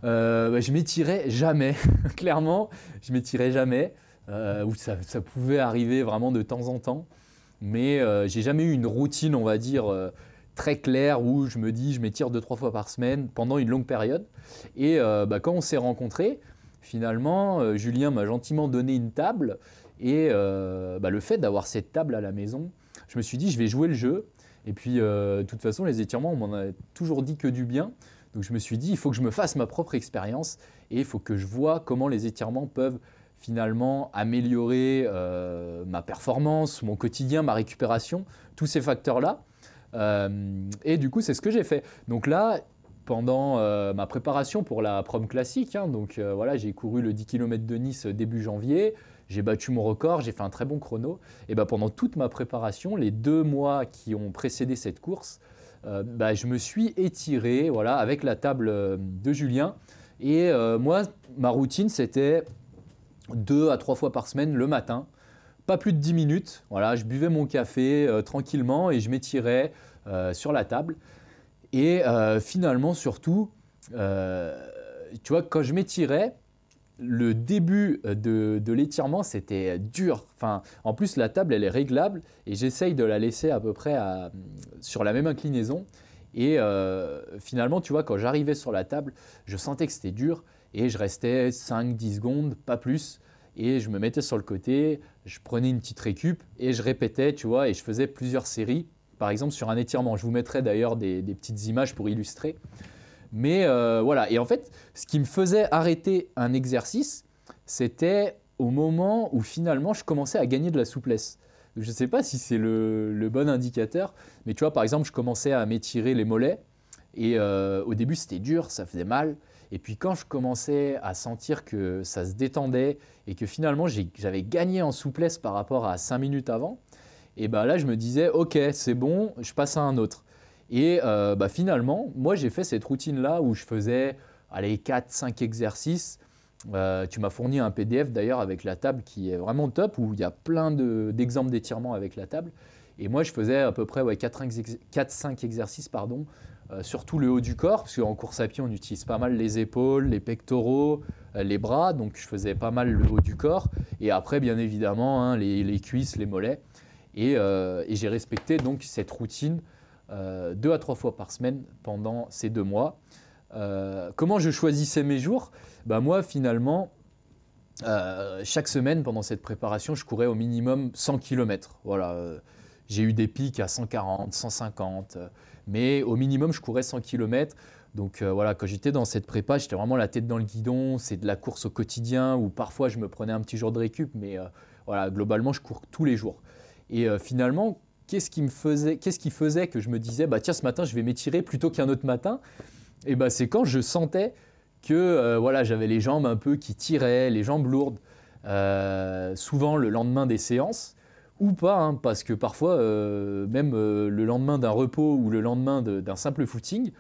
A: je m'étirais jamais. Clairement, je m'étirais jamais. Ou ça pouvait arriver vraiment de temps en temps. Mais j'ai jamais eu une routine, on va dire, très claire où je me dis je m'étire 2-3 fois par semaine pendant une longue période. Et quand on s'est rencontrés, finalement, Julien m'a gentiment donné une table et le fait d'avoir cette table à la maison, je me suis dit je vais jouer le jeu. Et puis de toute façon, les étirements, on m'en a toujours dit que du bien. Donc je me suis dit il faut que je me fasse ma propre expérience et il faut que je vois comment les étirements peuvent finalement améliorer ma performance, mon quotidien, ma récupération, tous ces facteurs-là. Et du coup, c'est ce que j'ai fait. Donc là, pendant ma préparation pour la prom classique, voilà, j'ai couru le 10 km de Nice début janvier, j'ai battu mon record, j'ai fait un très bon chrono. Et pendant toute ma préparation, les 2 mois qui ont précédé cette course, je me suis étiré voilà, avec la table de Julien. Et moi, ma routine, c'était 2 à 3 fois par semaine le matin. Pas plus de 10 minutes, voilà, je buvais mon café tranquillement et je m'étirais sur la table. Et finalement, surtout, tu vois, quand je m'étirais, le début de l'étirement, c'était dur. Enfin, en plus, la table, elle est réglable et j'essaye de la laisser à peu près sur la même inclinaison. Et finalement, tu vois, quand j'arrivais sur la table, je sentais que c'était dur et je restais 5-10 secondes, pas plus. Et je me mettais sur le côté, je prenais une petite récup et je répétais, tu vois, et je faisais plusieurs séries, par exemple sur un étirement. Je vous mettrai d'ailleurs des petites images pour illustrer. Mais voilà, et en fait, ce qui me faisait arrêter un exercice, c'était au moment où finalement je commençais à gagner de la souplesse. Je ne sais pas si c'est le bon indicateur, mais tu vois, par exemple, je commençais à m'étirer les mollets et au début, c'était dur, ça faisait mal. Et puis quand je commençais à sentir que ça se détendait et que finalement j'avais gagné en souplesse par rapport à 5 minutes avant, et là je me disais ok c'est bon, je passe à un autre. Et finalement, moi j'ai fait cette routine-là où je faisais 4-5 exercices Tu m'as fourni un PDF d'ailleurs avec la table qui est vraiment top, où il y a plein d'exemples d'étirements avec la table. Et moi, je faisais à peu près 4-5 exercices, pardon, surtout le haut du corps, parce qu'en course à pied, on utilise pas mal les épaules, les pectoraux, les bras, donc je faisais pas mal le haut du corps. Et après, bien évidemment, hein, les cuisses, les mollets. Et j'ai respecté donc cette routine 2 à 3 fois par semaine pendant ces 2 mois. Comment je choisissais mes jours? Moi, finalement, chaque semaine, pendant cette préparation, je courais au minimum 100 km. Voilà, j'ai eu des pics à 140, 150, mais au minimum, je courais 100 km. Donc voilà, quand j'étais dans cette prépa, j'étais vraiment la tête dans le guidon. C'est de la course au quotidien où parfois je me prenais un petit jour de récup, mais voilà, globalement, je cours tous les jours. Et finalement, qu'est-ce qui faisait que je me disais, tiens, ce matin, je vais m'étirer plutôt qu'un autre matin? Et c'est quand je sentais que voilà, j'avais les jambes un peu qui tiraient, les jambes lourdes, souvent le lendemain des séances, ou pas, hein, parce que parfois, même le lendemain d'un repos ou le lendemain d'un simple footing,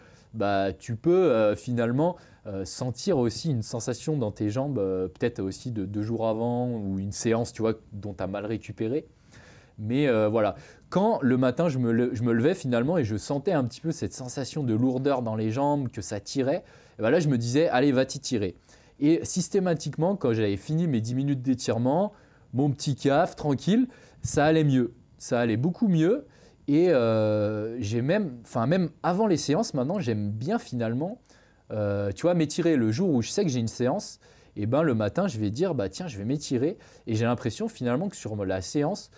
A: tu peux finalement sentir aussi une sensation dans tes jambes, peut-être aussi de 2 jours avant, ou une séance, tu vois, dont tu as mal récupéré. Mais voilà, quand le matin je me levais finalement et je sentais un petit peu cette sensation de lourdeur dans les jambes, que ça tirait, et là je me disais, allez, va t'y tirer. Et systématiquement, quand j'avais fini mes 10 minutes d'étirement, mon petit caf, tranquille, ça allait mieux. Ça allait beaucoup mieux. Et j'ai même avant les séances, maintenant, j'aime bien finalement, tu vois, m'étirer le jour où je sais que j'ai une séance. Et le matin, je vais dire, tiens, je vais m'étirer. Et j'ai l'impression finalement que sur la séance,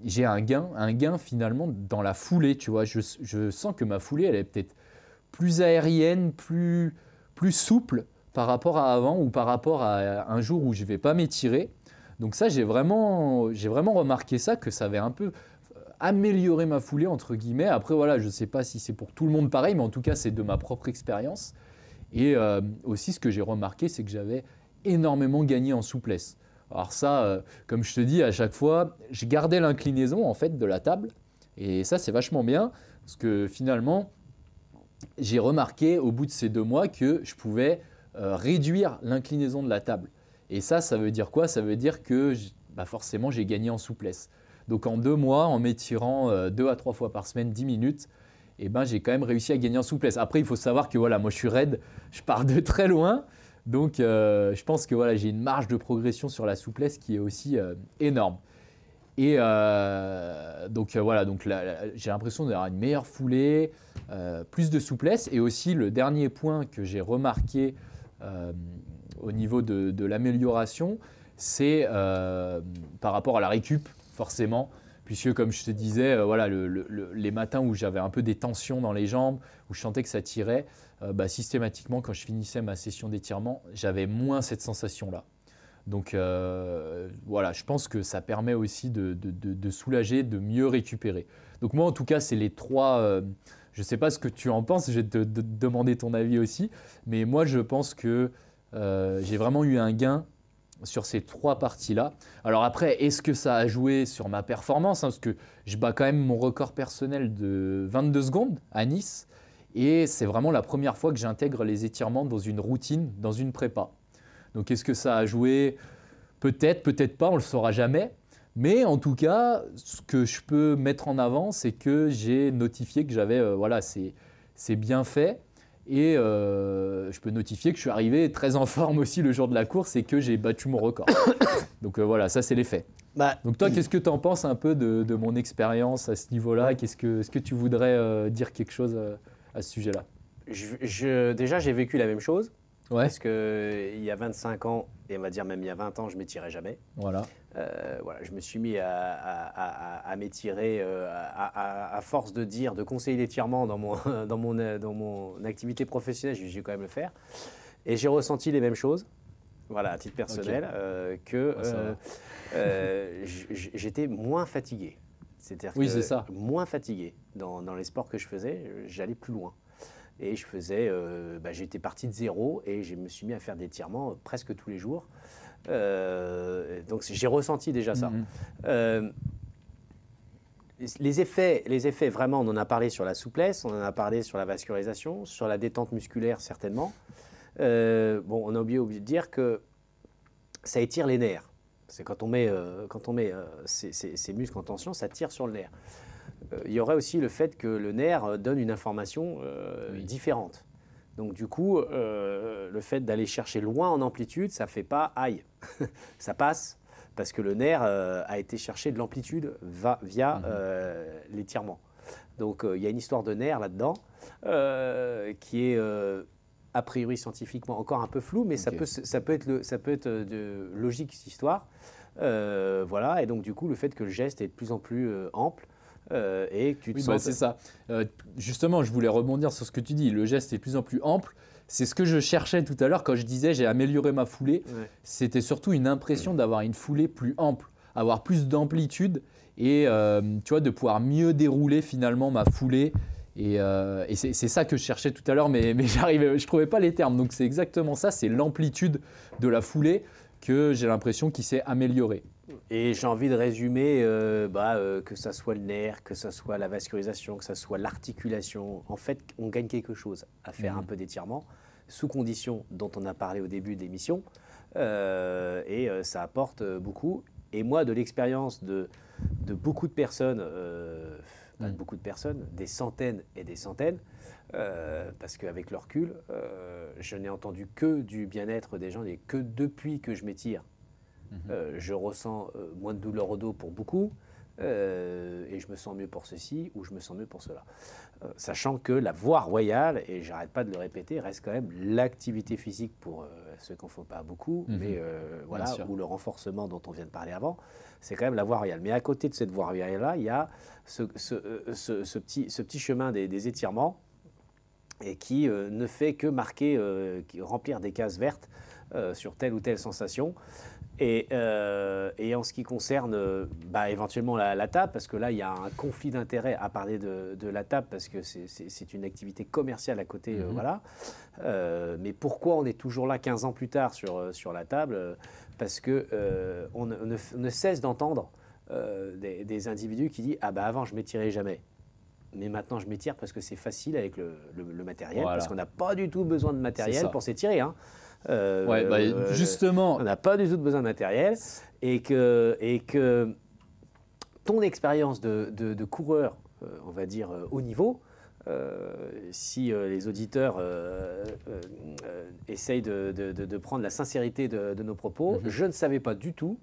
A: j'ai un gain finalement dans la foulée, tu vois. Je sens que ma foulée, elle est peut-être plus aérienne, plus souple par rapport à avant ou par rapport à un jour où je ne vais pas m'étirer. Donc ça, j'ai vraiment remarqué ça, que ça avait un peu amélioré ma foulée, entre guillemets. Après, voilà, je ne sais pas si c'est pour tout le monde pareil, mais en tout cas, c'est de ma propre expérience. Et aussi, ce que j'ai remarqué, c'est que j'avais énormément gagné en souplesse. Alors ça, comme je te dis, à chaque fois, je gardais l'inclinaison en fait de la table. Et ça, c'est vachement bien, parce que finalement, j'ai remarqué au bout de ces 2 mois que je pouvais réduire l'inclinaison de la table. Et ça veut dire quoi? Ça veut dire que forcément, j'ai gagné en souplesse. Donc en 2 mois, en m'étirant 2 à 3 fois par semaine, 10 minutes, j'ai quand même réussi à gagner en souplesse. Après, il faut savoir que voilà, moi, je suis raide, je pars de très loin. Donc je pense que voilà, j'ai une marge de progression sur la souplesse qui est aussi énorme. Et voilà, j'ai l'impression d'avoir une meilleure foulée, plus de souplesse. Et aussi, le dernier point que j'ai remarqué au niveau de l'amélioration, c'est par rapport à la récup, forcément. Puisque, comme je te disais, voilà, les matins où j'avais un peu des tensions dans les jambes, où je sentais que ça tirait, systématiquement, quand je finissais ma session d'étirement, j'avais moins cette sensation-là. Donc voilà, je pense que ça permet aussi de soulager, de mieux récupérer. Donc moi, en tout cas, c'est les 3... je ne sais pas ce que tu en penses, je vais te demander ton avis aussi. Mais moi, je pense que j'ai vraiment eu un gain sur ces 3 parties-là. Alors après, est-ce que ça a joué sur ma performance, hein, parce que je bats quand même mon record personnel de 22 secondes à Nice. Et c'est vraiment la première fois que j'intègre les étirements dans une routine, dans une prépa. Donc est-ce que ça a joué? Peut-être, peut-être pas, on ne le saura jamais. Mais en tout cas, ce que je peux mettre en avant, c'est que j'ai notifié que j'avais, voilà, c'est bien fait. Et je peux notifier que je suis arrivé très en forme aussi le jour de la course et que j'ai battu mon record. Donc voilà, ça c'est les faits. Donc toi, qu'est-ce que tu en penses un peu de mon expérience à ce niveau-là? Est-ce que tu voudrais dire quelque chose à ce sujet-là?
B: Déjà, j'ai vécu la même chose.
A: Ouais.
B: Parce qu'il y a 25 ans, et on va dire même il y a 20 ans, je ne m'étirais jamais.
A: Voilà.
B: Voilà, je me suis mis à m'étirer à force de conseiller l'étirement dans mon activité professionnelle, j'ai quand même le faire. Et j'ai ressenti les mêmes choses, voilà, à titre personnel, j'étais moins fatigué. C'est-à-dire
A: oui, c'est ça.
B: Moins fatigué. Dans les sports que je faisais, j'allais plus loin. Et je faisais, j'étais parti de 0 et je me suis mis à faire des étirements presque tous les jours. Donc j'ai ressenti déjà ça. Les effets, vraiment, on en a parlé sur la souplesse, on en a parlé sur la vascularisation, sur la détente musculaire certainement. Bon, on a oublié de dire que ça étire les nerfs. C'est quand on met ces muscles en tension, ça tire sur le nerf. Il y aurait aussi le fait que le nerf donne une information différente. Donc du coup, le fait d'aller chercher loin en amplitude, ça ne fait pas aïe. Ça passe parce que le nerf a été chercher de l'amplitude via l'étirement. Donc il y a une histoire de nerf là-dedans qui est a priori scientifiquement encore un peu floue, mais ça peut être de logique cette histoire. Voilà, et donc du coup, le fait que le geste est de plus en plus ample, et que tu te sens...
A: c'est ça. Justement, je voulais rebondir sur ce que tu dis. Le geste est de plus en plus ample. C'est ce que je cherchais tout à l'heure quand je disais j'ai amélioré ma foulée. Ouais. C'était surtout une impression d'avoir une foulée plus ample, avoir plus d'amplitude et tu vois, de pouvoir mieux dérouler finalement ma foulée. Et c'est ça que je cherchais tout à l'heure, mais je ne trouvais pas les termes. Donc c'est exactement ça, c'est l'amplitude de la foulée que j'ai l'impression qu'il s'est améliorée.
B: Et j'ai envie de résumer que ça soit le nerf, que ça soit la vascularisation, que ça soit l'articulation. En fait, on gagne quelque chose à faire un peu d'étirement, sous conditions dont on a parlé au début de l'émission. Et ça apporte beaucoup. Et moi, de l'expérience de beaucoup de personnes, des centaines et des centaines, parce qu'avec le recul, je n'ai entendu que du bien-être des gens et que depuis que je m'étire, je ressens moins de douleur au dos pour beaucoup et je me sens mieux pour ceci ou je me sens mieux pour cela. Sachant que la voie royale, et j'arrête pas de le répéter, reste quand même l'activité physique pour ceux qui n'en font pas beaucoup, mais voilà, ou le renforcement dont on vient de parler avant, c'est quand même la voie royale. Mais à côté de cette voie royale-là, il y a ce petit chemin des étirements et qui ne fait que remplir des cases vertes sur telle ou telle sensation. Et en ce qui concerne éventuellement la table, parce que là, il y a un conflit d'intérêts à parler de la table, parce que c'est une activité commerciale à côté. Voilà. Mais pourquoi on est toujours là 15 ans plus tard sur la table? Parce qu'on ne cesse d'entendre des individus qui disent « Ah bah avant, je ne m'étirais jamais. Mais maintenant, je m'étire parce que c'est facile avec le matériel, voilà. Parce qu'on n'a pas du tout besoin de matériel pour s'étirer. Hein.
A: Justement,
B: on n'a pas du tout besoin de matériel et que ton expérience de coureur, on va dire haut niveau, si les auditeurs essayent de prendre la sincérité de nos propos, je ne savais pas du tout,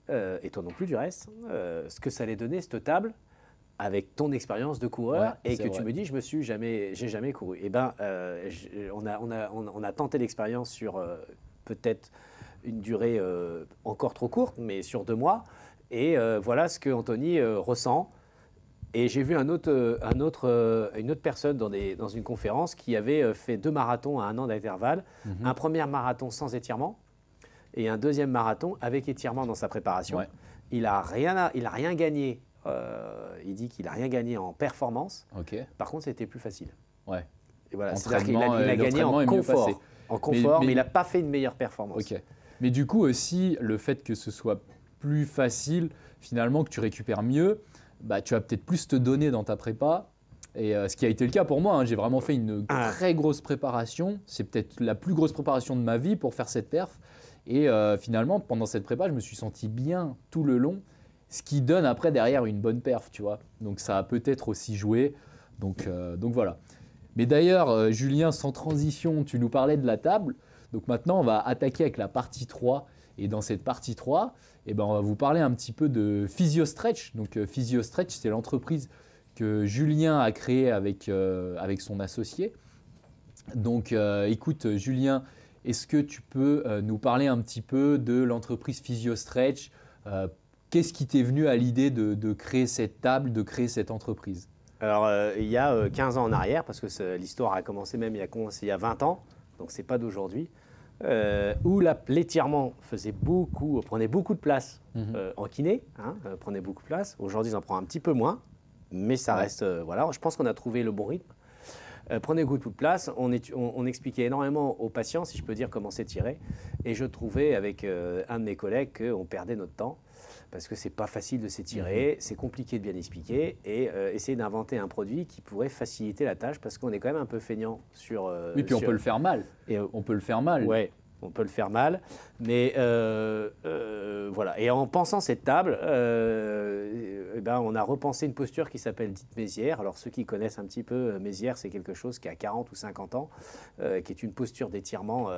B: et toi non plus du reste, ce que ça allait donner cette table avec ton expérience de coureur et que tu me dis j'ai jamais couru. Eh ben, on a tenté l'expérience sur peut-être une durée encore trop courte, mais sur 2 mois. Et voilà ce que Anthony ressent. Et j'ai vu une autre personne dans une conférence qui avait fait 2 marathons à 1 an d'intervalle. Un premier marathon sans étirement et un deuxième marathon avec étirement dans sa préparation. Ouais. Il n'a rien gagné. Il dit qu'il n'a rien gagné en performance. Par contre, c'était plus facile.
A: Ouais.
B: Et voilà, c'est-à-dire qu'il a gagné en confort. Mais il n'a pas fait une meilleure performance.
A: Mais du coup aussi, le fait que ce soit plus facile, finalement, que tu récupères mieux, tu vas peut-être plus te donner dans ta prépa. Et ce qui a été le cas pour moi, hein, j'ai vraiment fait une très grosse préparation. C'est peut-être la plus grosse préparation de ma vie pour faire cette perf. Et finalement, pendant cette prépa, je me suis senti bien tout le long. Ce qui donne après derrière une bonne perf, tu vois. Donc ça a peut-être aussi joué. Donc voilà. Mais d'ailleurs, Julien, sans transition, tu nous parlais de la table. Donc maintenant, on va attaquer avec la partie 3. Et dans cette partie 3, on va vous parler un petit peu de PhysioStretch. Donc PhysioStretch, c'est l'entreprise que Julien a créée avec son associé. Donc écoute, Julien, est-ce que tu peux nous parler un petit peu de l'entreprise PhysioStretch? Qu'est-ce qui t'est venu à l'idée de créer cette table, de créer cette entreprise?
B: Alors, il y a 15 ans en arrière, parce que l'histoire a commencé il y a 20 ans, donc ce n'est pas d'aujourd'hui, où l'étirement prenait beaucoup de place en kiné, prenait beaucoup de place. Aujourd'hui, ils en prennent un petit peu moins, mais ça reste, voilà, je pense qu'on a trouvé le bon rythme. Prenez beaucoup de place. On expliquait énormément aux patients, si je peux dire, comment s'étirer. Et je trouvais avec un de mes collègues qu'on perdait notre temps. Parce que c'est pas facile de s'étirer, c'est compliqué de bien expliquer et essayer d'inventer un produit qui pourrait faciliter la tâche parce qu'on est quand même un peu feignant sur.
A: Oui, puis on peut le faire mal. On peut le faire mal.
B: Ouais, on peut le faire mal, mais voilà. Et en pensant cette table, on a repensé une posture qui s'appelle dite Mézières. Alors ceux qui connaissent un petit peu Mézières, c'est quelque chose qui a 40 ou 50 ans, qui est une posture d'étirement.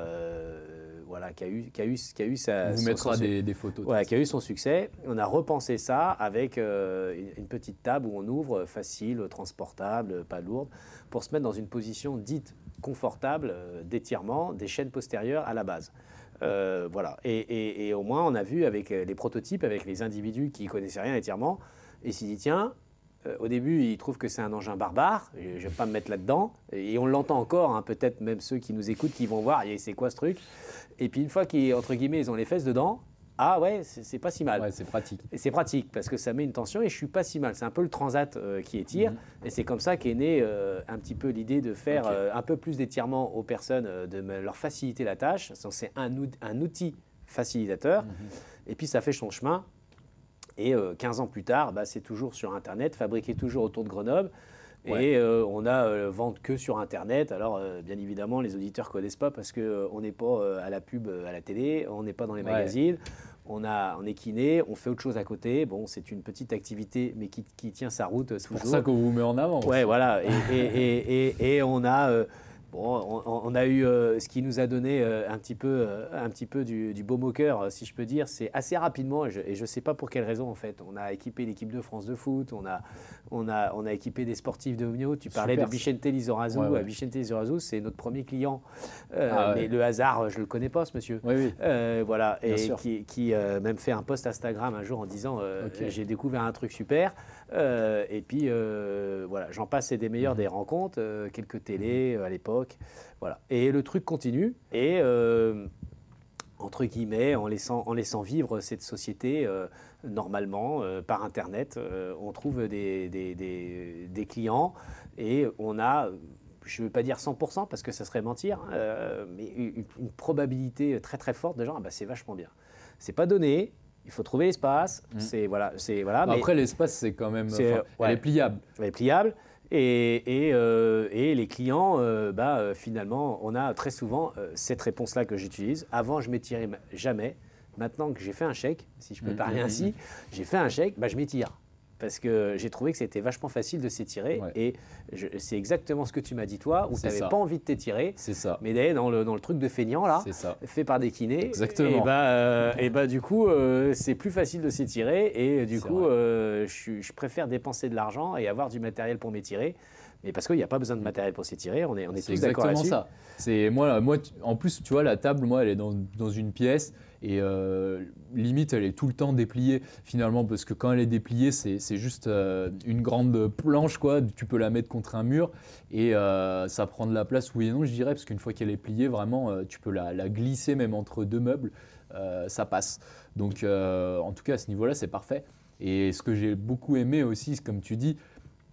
B: Voilà, qui a eu sa.
A: Vous mettra des photos.
B: Ouais, qui a eu son succès. On a repensé ça avec une petite table où on ouvre, facile, transportable, pas lourde, pour se mettre dans une position dite confortable d'étirement des chaînes postérieures à la base. Voilà. Et au moins, on a vu avec les prototypes, avec les individus qui ne connaissaient rien à l'étirement, et s'est dit tiens. Au début, ils trouvent que c'est un engin barbare, je ne vais pas me mettre là-dedans. Et on l'entend encore, hein, peut-être même ceux qui nous écoutent qui vont voir, c'est quoi ce truc. Et puis une fois qu'entre guillemets, ils ont les fesses dedans, ah ouais, c'est pas si mal.
A: Ouais, c'est pratique.
B: Et c'est pratique parce que ça met une tension et je suis pas si mal. C'est un peu le transat qui étire. Et c'est comme ça qu'est née un petit peu l'idée de faire un peu plus d'étirement aux personnes, de leur faciliter la tâche. C'est un outil facilitateur. Et puis ça fait son chemin. Et 15 ans plus tard, c'est toujours sur Internet, fabriqué toujours autour de Grenoble. Ouais. Et on a vente que sur Internet. Alors, bien évidemment, les auditeurs ne connaissent pas parce qu'on n'est pas à la pub à la télé, on n'est pas dans les magazines. On est kiné, on fait autre chose à côté. Bon, c'est une petite activité, mais qui tient sa route toujours.
A: C'est pour ça qu'on vous met en avant.
B: Ouais, voilà. Et on a... on a eu ce qui nous a donné un petit peu du baume au cœur, si je peux dire. C'est assez rapidement, et je ne sais pas pour quelle raison en fait. On a équipé l'équipe de France de foot, on a équipé des sportifs de haut niveau. Tu parlais de Vicente Lizarazu.
A: Ouais.
B: Vicente Lizarazu, c'est notre premier client. Mais le hasard, je ne le connais pas, ce monsieur.
A: Oui.
B: Voilà, et qui même fait un post Instagram un jour en disant j'ai découvert un truc super. Et puis voilà, j'en passe, c'est des meilleurs des rencontres, quelques télés à l'époque. Voilà. Et le truc continue et entre guillemets, en laissant vivre cette société normalement par Internet, on trouve des clients et on a, je ne veux pas dire 100% parce que ça serait mentir, mais une probabilité très très forte de genre c'est vachement bien. C'est pas donné. Il faut trouver l'espace. Voilà.
A: Après, l'espace, c'est quand même. Elle est pliable.
B: Elle est pliable. Et les clients, finalement, on a très souvent cette réponse-là que j'utilise. Avant, je ne m'étirais jamais. Maintenant que j'ai fait un chèque, si je peux parler ainsi, j'ai fait un chèque, je m'étire. Parce que j'ai trouvé que c'était vachement facile de s'étirer. Ouais. Et c'est exactement ce que tu m'as dit, toi, où tu n'avais pas envie de t'étirer.
A: C'est ça.
B: Mais d'aller dans le truc de feignant, là, fait par des kinés.
A: Exactement.
B: Et du coup, c'est plus facile de s'étirer. Et du coup, je préfère dépenser de l'argent et avoir du matériel pour m'étirer. Mais parce qu'il n'y a pas besoin de matériel pour s'étirer, on est tous d'accord là-dessus.
A: C'est exactement ça. C'est moi, en plus, tu vois, la table, moi, elle est dans une pièce et limite, elle est tout le temps dépliée finalement parce que quand elle est dépliée, c'est juste une grande planche, quoi. Tu peux la mettre contre un mur et ça prend de la place, oui et non, je dirais, parce qu'une fois qu'elle est pliée, vraiment, tu peux la glisser même entre deux meubles, ça passe. Donc, en tout cas, à ce niveau-là, c'est parfait. Et ce que j'ai beaucoup aimé aussi, comme tu dis,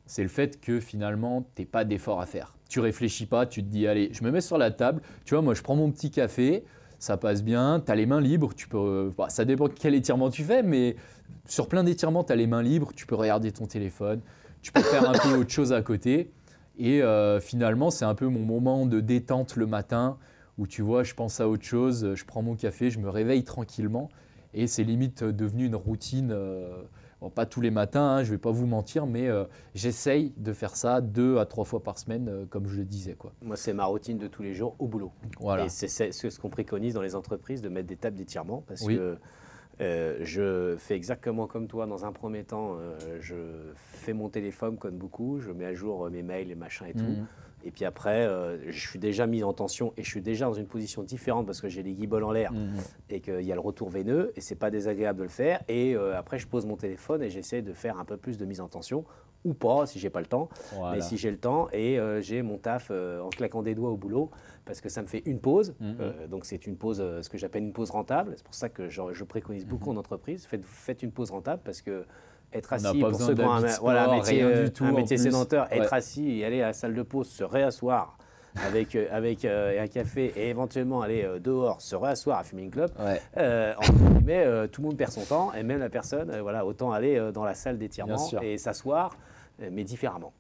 A: c'est le fait que finalement, tu n'as pas d'effort à faire. Tu réfléchis pas, tu te dis, allez, je me mets sur la table. Tu vois, moi, je prends mon petit café, ça passe bien, tu as les mains libres. Tu peux, ça dépend quel étirement tu fais, mais sur plein d'étirements, tu as les mains libres. Tu peux regarder ton téléphone, tu peux faire un peu autre chose à côté. Et finalement, c'est un peu mon moment de détente le matin où tu vois, je pense à autre chose, je prends mon café, je me réveille tranquillement. Et c'est limite devenu une routine. Bon, pas tous les matins, je ne vais pas vous mentir, mais j'essaye de faire ça 2 à 3 fois par semaine, comme je le disais, quoi.
B: Moi, c'est ma routine de tous les jours au boulot.
A: Voilà.
B: Et c'est ce qu'on préconise dans les entreprises, de mettre des tables d'étirement, parce que je fais exactement comme toi. Dans un premier temps, je fais mon téléphone comme beaucoup, je mets à jour mes mails, les machins et tout. Et puis après, je suis déjà mis en tension et je suis déjà dans une position différente parce que j'ai les guiboles en l'air et qu'il y a le retour veineux et c'est pas désagréable de le faire. Et après, je pose mon téléphone et j'essaie de faire un peu plus de mise en tension ou pas si j'ai pas le temps. Voilà. Mais si j'ai le temps et j'ai mon taf en claquant des doigts au boulot parce que ça me fait une pause. Donc c'est une pause, ce que j'appelle une pause rentable. C'est pour ça que je préconise beaucoup en entreprise. Faites une pause rentable parce que être
A: On n'a
B: assis
A: pas
B: pour
A: besoin
B: ceux qui ont
A: d'habits de
B: voilà,
A: sport, rien du tout,
B: un
A: en
B: métier
A: plus.
B: sédentaire, être
A: Ouais.
B: assis et aller à la salle de pause, se réasseoir avec un café et éventuellement aller dehors, se réasseoir à fumer une clope.
A: Ouais.
B: Entre guillemets, tout le monde perd son temps et même la personne, voilà, autant aller dans la salle
A: Bien
B: d'étirement
A: sûr.
B: et s'asseoir, mais différemment.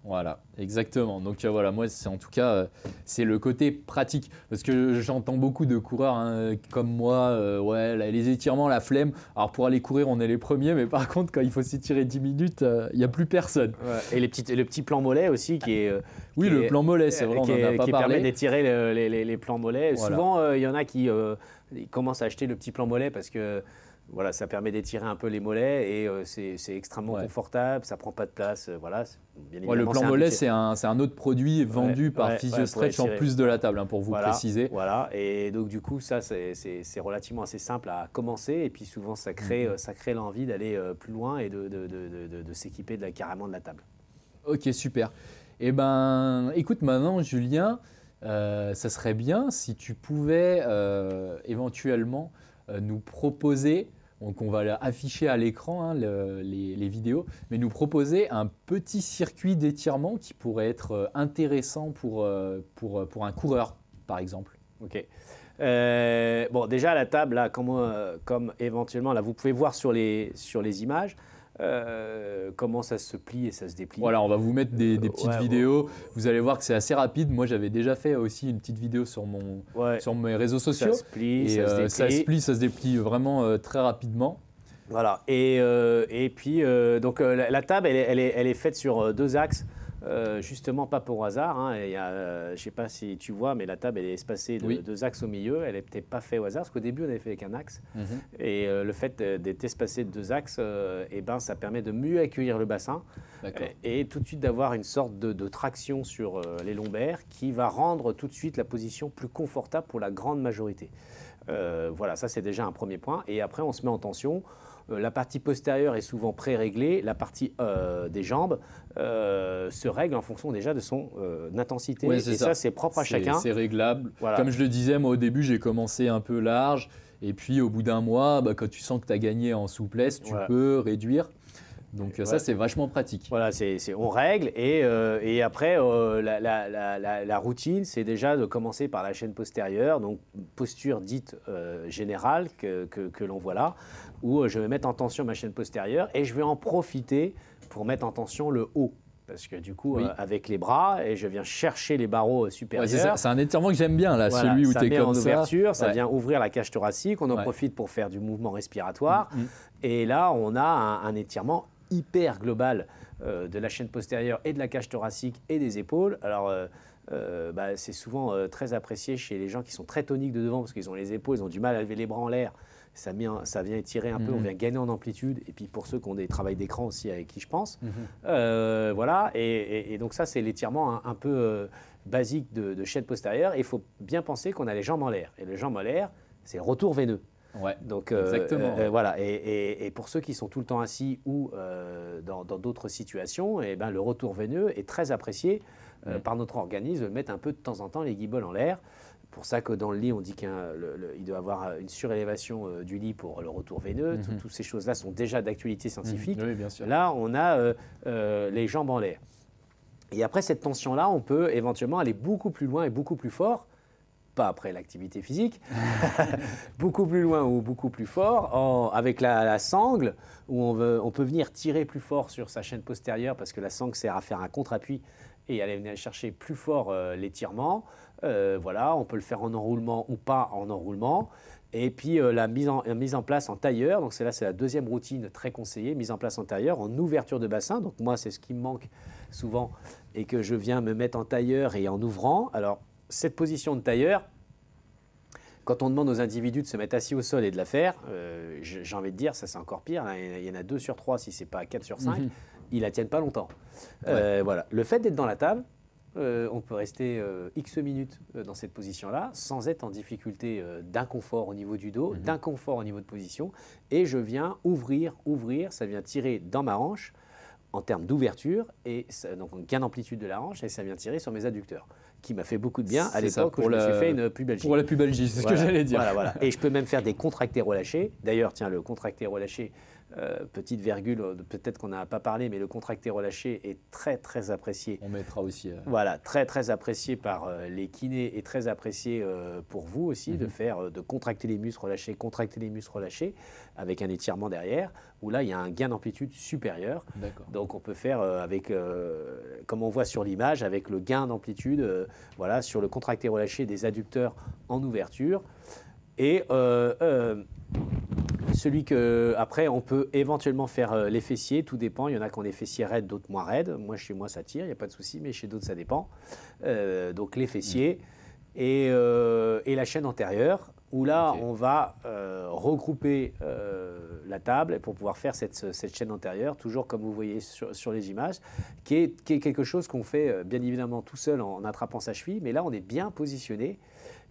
A: Voilà, exactement. Donc voilà, moi, c'est en tout cas, c'est le côté pratique. Parce que j'entends beaucoup de coureurs hein, comme moi, ouais, là, les étirements, la flemme. Alors pour aller courir, on est les premiers, mais par contre, quand il faut s'étirer 10 minutes, il n'y a plus personne.
B: Ouais. Et le petit plan mollet aussi qui est.
A: Oui,
B: qui
A: le
B: est-
A: plan mollet, c'est vrai, on n'en a pas
B: qui permet
A: parlé.
B: d'étirer les plans mollets.
A: Voilà.
B: Souvent, il y en a qui ils commencent à acheter le petit plan mollet parce que voilà, ça permet d'étirer un peu les mollets et c'est extrêmement
A: Ouais.
B: confortable, ça prend pas de place. Voilà, bien
A: Ouais, le
B: évidemment,
A: plan
B: c'est un
A: mollet,
B: budget.
A: c'est un autre produit vendu
B: Ouais,
A: par
B: ouais,
A: Physiostretch
B: pour
A: en
B: étirer.
A: plus de la table, hein, pour vous
B: Voilà,
A: préciser.
B: voilà. Et donc du coup, ça c'est relativement assez simple à commencer et puis souvent ça crée l'envie d'aller plus loin et de s'équiper carrément de la table.
A: Ok, super. Eh ben, écoute, maintenant, Julien, ça serait bien si tu pouvais éventuellement nous proposer, donc on va afficher à l'écran hein, les vidéos, mais nous proposer un petit circuit d'étirement qui pourrait être intéressant pour un coureur, par exemple.
B: Ok. Bon, déjà la table, là, comme éventuellement, là, vous pouvez voir sur les images comment ça se plie et ça se déplie.
A: Voilà, on va vous mettre des petites
B: Ouais,
A: vidéos. Vous allez voir que c'est assez rapide. Moi, j'avais déjà fait aussi une petite vidéo sur
B: Ouais,
A: sur mes réseaux sociaux.
B: ça se plie,
A: Et
B: ça se déplie.
A: ça se déplie vraiment très rapidement.
B: Voilà. Et puis, donc, la table, elle est faite sur deux axes. Justement, pas pour hasard. Hein. Il y a, je ne sais pas si tu vois, mais la table elle est espacée de
A: Oui.
B: deux axes au milieu. Elle n'est peut-être pas faite au hasard, parce qu'au début, on avait fait avec un axe. Et le fait d'être espacé de deux axes, eh ben, ça permet de mieux accueillir le bassin
A: D'accord.
B: et tout de suite d'avoir une sorte de traction sur les lombaires qui va rendre tout de suite la position plus confortable pour la grande majorité. Voilà, ça c'est déjà un premier point. Et après, on se met en tension. La partie postérieure est souvent pré-réglée. La partie des jambes se règle en fonction déjà de son intensité.
A: Ouais,
B: et
A: c'est
B: ça, c'est propre à chacun.
A: C'est réglable.
B: Voilà.
A: Comme je le disais, moi au début, j'ai commencé un peu large. Et puis au bout d'un mois, bah, quand tu sens que tu as gagné en souplesse, tu
B: Voilà.
A: peux réduire. Donc ça,
B: Ouais.
A: c'est vachement pratique.
B: Voilà, on règle et après, la routine, c'est déjà de commencer par la chaîne postérieure, donc posture dite générale que l'on voit là, où je vais mettre en tension ma chaîne postérieure et je vais en profiter pour mettre en tension le haut. Parce que du coup,
A: Oui.
B: Avec les bras, et je viens chercher les barreaux
A: Ouais,
B: supérieurs.
A: c'est un étirement que j'aime bien, là,
B: Voilà,
A: celui où
B: ça
A: tu es
B: met
A: comme
B: en
A: ça.
B: ouverture, ça
A: Ouais.
B: vient ouvrir la cage thoracique, on en
A: Ouais.
B: profite pour faire du mouvement respiratoire.
A: Mm.
B: Et là, on a un étirement hyper global de la chaîne postérieure et de la cage thoracique et des épaules. Alors, c'est souvent très apprécié chez les gens qui sont très toniques de devant parce qu'ils ont les épaules, ils ont du mal à lever les bras en l'air. Ça vient étirer un peu, on vient gagner en amplitude. Et puis pour ceux qui ont des travails d'écran aussi avec qui je pense. Voilà, et donc ça c'est l'étirement un peu basique de chaîne postérieure. Et il faut bien penser qu'on a les jambes en l'air. Et les jambes en l'air, c'est retour veineux.
A: Ouais.
B: Donc,
A: Exactement.
B: voilà. Et pour ceux qui sont tout le temps assis ou dans d'autres situations, eh ben, le retour veineux est très apprécié par notre organisme de mettre un peu de temps en temps les guiboles en l'air. Pour ça que dans le lit, on dit qu'il doit avoir une surélévation du lit pour le retour veineux. Toutes ces choses-là sont déjà d'actualité scientifique.
A: Oui, bien sûr.
B: Là, on a les jambes en l'air. Et après cette tension-là, on peut éventuellement aller beaucoup plus loin et beaucoup plus fort. Pas après l'activité physique, beaucoup plus loin ou beaucoup plus fort, avec la sangle, où on peut venir tirer plus fort sur sa chaîne postérieure parce que la sangle sert à faire un contre-appui et aller venir chercher plus fort l'étirement. Voilà, on peut le faire en enroulement ou pas en enroulement. Et puis la mise en place en tailleur, donc c'est la deuxième routine très conseillée, mise en place en tailleur, en ouverture de bassin. Donc moi, c'est ce qui me manque souvent et que je viens me mettre en tailleur et en ouvrant. Alors, cette position de tailleur, quand on demande aux individus de se mettre assis au sol et de la faire, j'ai envie de dire, ça c'est encore pire. Là, il y en a 2 sur 3, si ce n'est pas 4 sur 5, ils ne la tiennent pas longtemps. Voilà. Le fait d'être dans la table, on peut rester X minutes dans cette position-là sans être en difficulté d'inconfort au niveau du dos, d'inconfort au niveau de position. Et je viens ouvrir, ça vient tirer dans ma hanche en termes d'ouverture, et donc un gain d'amplitude de la hanche, et ça vient tirer sur mes adducteurs, qui m'a fait beaucoup de bien à l'époque où je me suis fait une pubalgie.
A: Pour la pubalgie, c'est ce que j'allais dire.
B: Voilà. Et je peux même faire des contractés relâchés. D'ailleurs, tiens, le contracté relâché, Petite virgule, peut-être qu'on n'a pas parlé, mais le contracté relâché est très très apprécié.
A: On mettra aussi.
B: Voilà, très très apprécié par les kinés et très apprécié pour vous aussi de contracter les muscles relâchés avec un étirement derrière, où là il y a un gain d'amplitude supérieur. Donc on peut faire avec, comme on voit sur l'image, avec le gain d'amplitude voilà, sur le contracté relâché des adducteurs en ouverture. Et celui que, après, on peut éventuellement faire les fessiers, tout dépend. Il y en a qui ont des fessiers raides, d'autres moins raides. Moi, chez moi, ça tire, il n'y a pas de souci, mais chez d'autres, ça dépend. Donc, les fessiers et la chaîne antérieure, où là, on va regrouper la table pour pouvoir faire cette chaîne antérieure, toujours comme vous voyez sur les images, qui est quelque chose qu'on fait bien évidemment tout seul en attrapant sa cheville, mais là, on est bien positionné.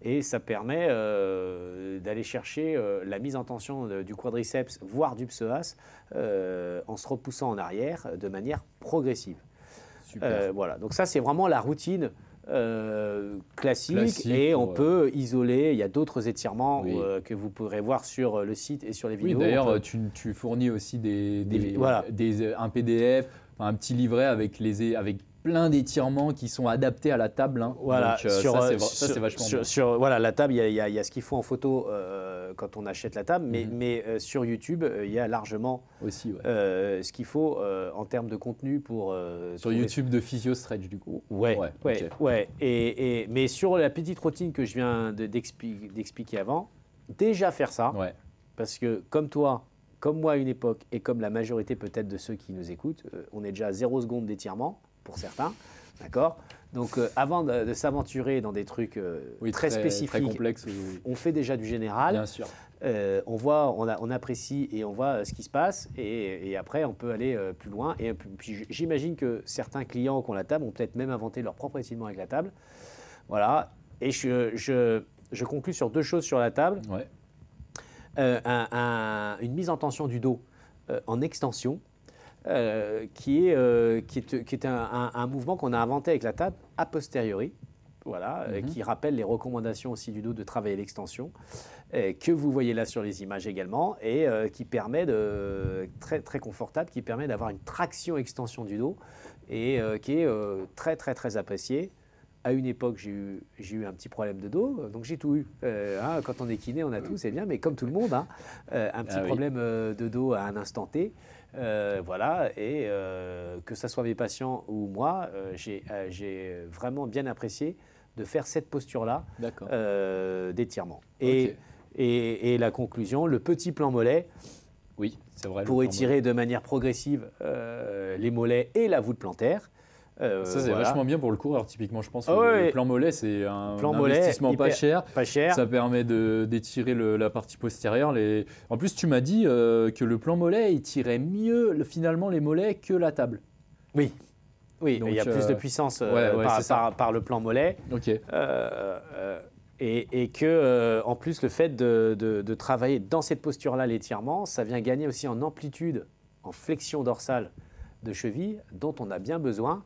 B: Et ça permet d'aller chercher la mise en tension du quadriceps, voire du psoas, en se repoussant en arrière de manière progressive. Voilà. Donc ça, c'est vraiment la routine classique et on peut isoler. Il y a d'autres étirements que vous pourrez voir sur le site et sur les vidéos.
A: Oui, d'ailleurs, tu fournis aussi un PDF, un petit livret avec plein d'étirements qui sont adaptés à la table. Hein.
B: Voilà,
A: donc, ça, c'est vachement bien.
B: Voilà, la table, il y a ce qu'il faut en photo quand on achète la table, mais sur YouTube, il y a largement
A: aussi,
B: ce qu'il faut en termes de contenu pour...
A: sur YouTube de Physio Stretch, du coup.
B: Ouais. Mais sur la petite routine que je viens d'expliquer avant, déjà faire ça, parce que comme toi, comme moi à une époque, et comme la majorité peut-être de ceux qui nous écoutent, on est déjà à 0 seconde d'étirement, pour certains, d'accord. Donc avant de s'aventurer dans des trucs très spécifiques,
A: très complexes,
B: on fait déjà du général.
A: Bien sûr.
B: On apprécie et on voit ce qui se passe et après on peut aller plus loin. Et puis j'imagine que certains clients qui ont la table ont peut-être même inventé leur propre étirement avec la table. Voilà. Et je conclus sur 2 choses sur la table. Une mise en tension du dos en extension. Qui est un mouvement qu'on a inventé avec la table a posteriori, voilà, qui rappelle les recommandations aussi du dos de travailler l'extension, que vous voyez là sur les images également, et qui permet très, très confortable, qui permet d'avoir une traction extension du dos, et qui est très, très, très apprécié. À une époque, j'ai eu un petit problème de dos, donc j'ai tout eu. Quand on est kiné, on a tout, c'est bien, mais comme tout le monde, un petit problème de dos à un instant T. Voilà, et que ce soit mes patients ou moi, j'ai vraiment bien apprécié de faire cette posture-là d'étirement. Et la conclusion, le petit plan mollet,
A: c'est vrai,
B: pour étirer de manière progressive les mollets et la voûte plantaire.
A: Ça, c'est vachement bien pour le coureur, typiquement. Je pense que le plan mollet, c'est un investissement pas cher. Ça permet d'étirer la partie postérieure. En plus, tu m'as dit que le plan mollet, il tirait mieux finalement les mollets que la table.
B: Oui, donc, il y a plus de puissance par le plan mollet. Et que, en plus, le fait de travailler dans cette posture-là, l'étirement, ça vient gagner aussi en amplitude, en flexion dorsale de cheville dont on a bien besoin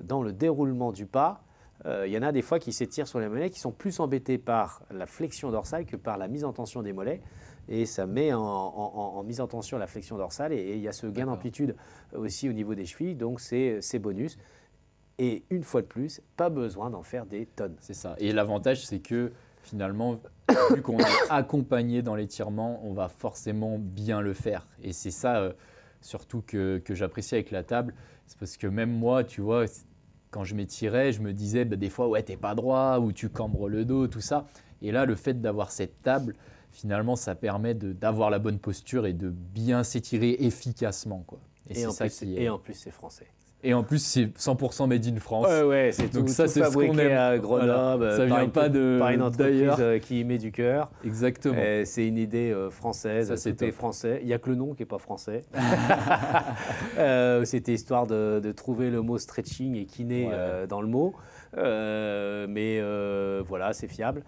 B: dans le déroulement du pas. Il y en a des fois qui s'étirent sur les mollets qui sont plus embêtés par la flexion dorsale que par la mise en tension des mollets. Et ça met en mise en tension la flexion dorsale et il y a ce gain d'amplitude aussi au niveau des chevilles. Donc c'est bonus. Et une fois de plus, pas besoin d'en faire des tonnes.
A: C'est ça. Et l'avantage, c'est que finalement, vu qu'on est accompagné dans l'étirement, on va forcément bien le faire. Et c'est ça... surtout que j'apprécie avec la table, c'est parce que même moi, tu vois, quand je m'étirais, je me disais des fois, t'es pas droit, ou tu cambres le dos, tout ça. Et là, le fait d'avoir cette table, finalement, ça permet d'avoir la bonne posture et de bien s'étirer efficacement, quoi.
B: Et en plus, c'est français.
A: Et en plus, c'est 100% made in France.
B: C'est tout fabriqué à Grenoble.
A: Voilà. Ça vient pas
B: par une entreprise qui y met du cœur.
A: Exactement.
B: C'est une idée française. C'était français. Il n'y a que le nom qui n'est pas français. C'était histoire de trouver le mot stretching et kiné dans le mot. Mais voilà, c'est fiable.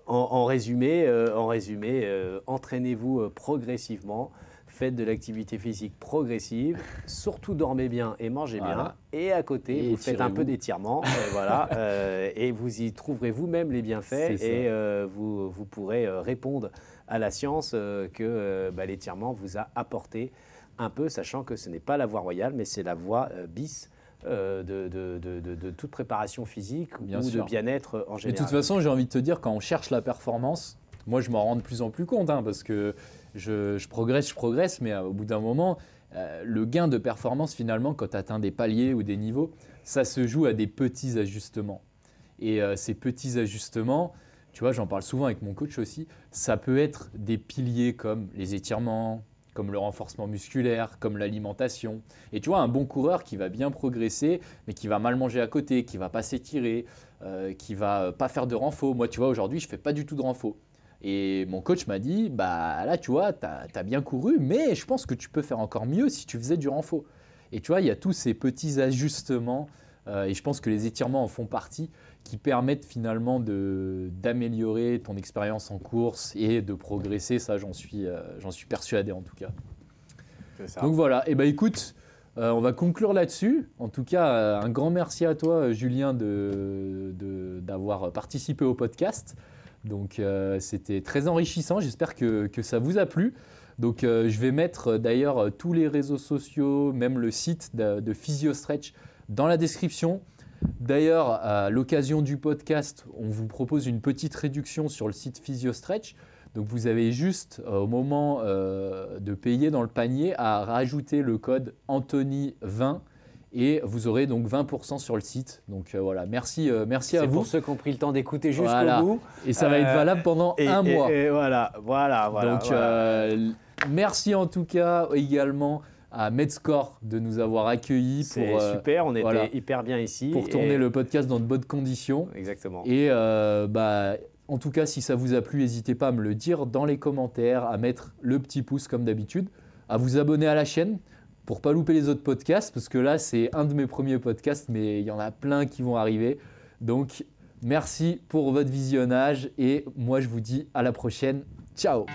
B: En résumé, entraînez-vous progressivement. faites de l'activité physique progressive, surtout dormez bien et mangez bien. Et à côté, vous faites un peu d'étirement. Voilà, et vous y trouverez vous-même les bienfaits et vous pourrez répondre à la science que l'étirement vous a apporté un peu, sachant que ce n'est pas la voie royale, mais c'est la voie bis de toute préparation physique ou de bien-être en général.
A: Et de toute façon, j'ai envie de te dire, quand on cherche la performance, moi je m'en rends de plus en plus compte, parce que je progresse, mais au bout d'un moment, le gain de performance finalement, quand tu atteins des paliers ou des niveaux, ça se joue à des petits ajustements. Et ces petits ajustements, tu vois, j'en parle souvent avec mon coach aussi, ça peut être des piliers comme les étirements, comme le renforcement musculaire, comme l'alimentation. Et tu vois, un bon coureur qui va bien progresser, mais qui va mal manger à côté, qui ne va pas s'étirer, qui ne va pas faire de renfo. Moi, tu vois, aujourd'hui, je ne fais pas du tout de renfo. Et mon coach m'a dit, là, tu vois, tu as bien couru, mais je pense que tu peux faire encore mieux si tu faisais du renfo. Et tu vois, il y a tous ces petits ajustements, et je pense que les étirements en font partie, qui permettent finalement d'améliorer ton expérience en course et de progresser. Ça, j'en suis persuadé en tout cas.
B: C'est ça.
A: Donc voilà, et écoute, on va conclure là-dessus. En tout cas, un grand merci à toi, Julien, d'avoir participé au podcast. Donc c'était très enrichissant, j'espère que ça vous a plu. Donc je vais mettre d'ailleurs tous les réseaux sociaux, même le site de PhysioStretch dans la description. D'ailleurs, à l'occasion du podcast, on vous propose une petite réduction sur le site PhysioStretch. Donc vous avez juste au moment de payer dans le panier à rajouter le code Anthony20 et vous aurez donc 20% sur le site. Donc voilà, merci à vous.
B: C'est pour ceux qui ont pris le temps d'écouter jusqu'au bout.
A: Et ça va être valable pendant un mois.
B: Et voilà.
A: Donc merci en tout cas également à Medscore de nous avoir accueillis.
B: C'est super, on était hyper bien ici.
A: Pour tourner le podcast dans de bonnes conditions.
B: Exactement.
A: Et en tout cas, si ça vous a plu, n'hésitez pas à me le dire dans les commentaires, à mettre le petit pouce comme d'habitude, à vous abonner à la chaîne pour ne pas louper les autres podcasts, parce que là, c'est un de mes premiers podcasts, mais il y en a plein qui vont arriver. Donc, merci pour votre visionnage et moi, je vous dis à la prochaine. Ciao!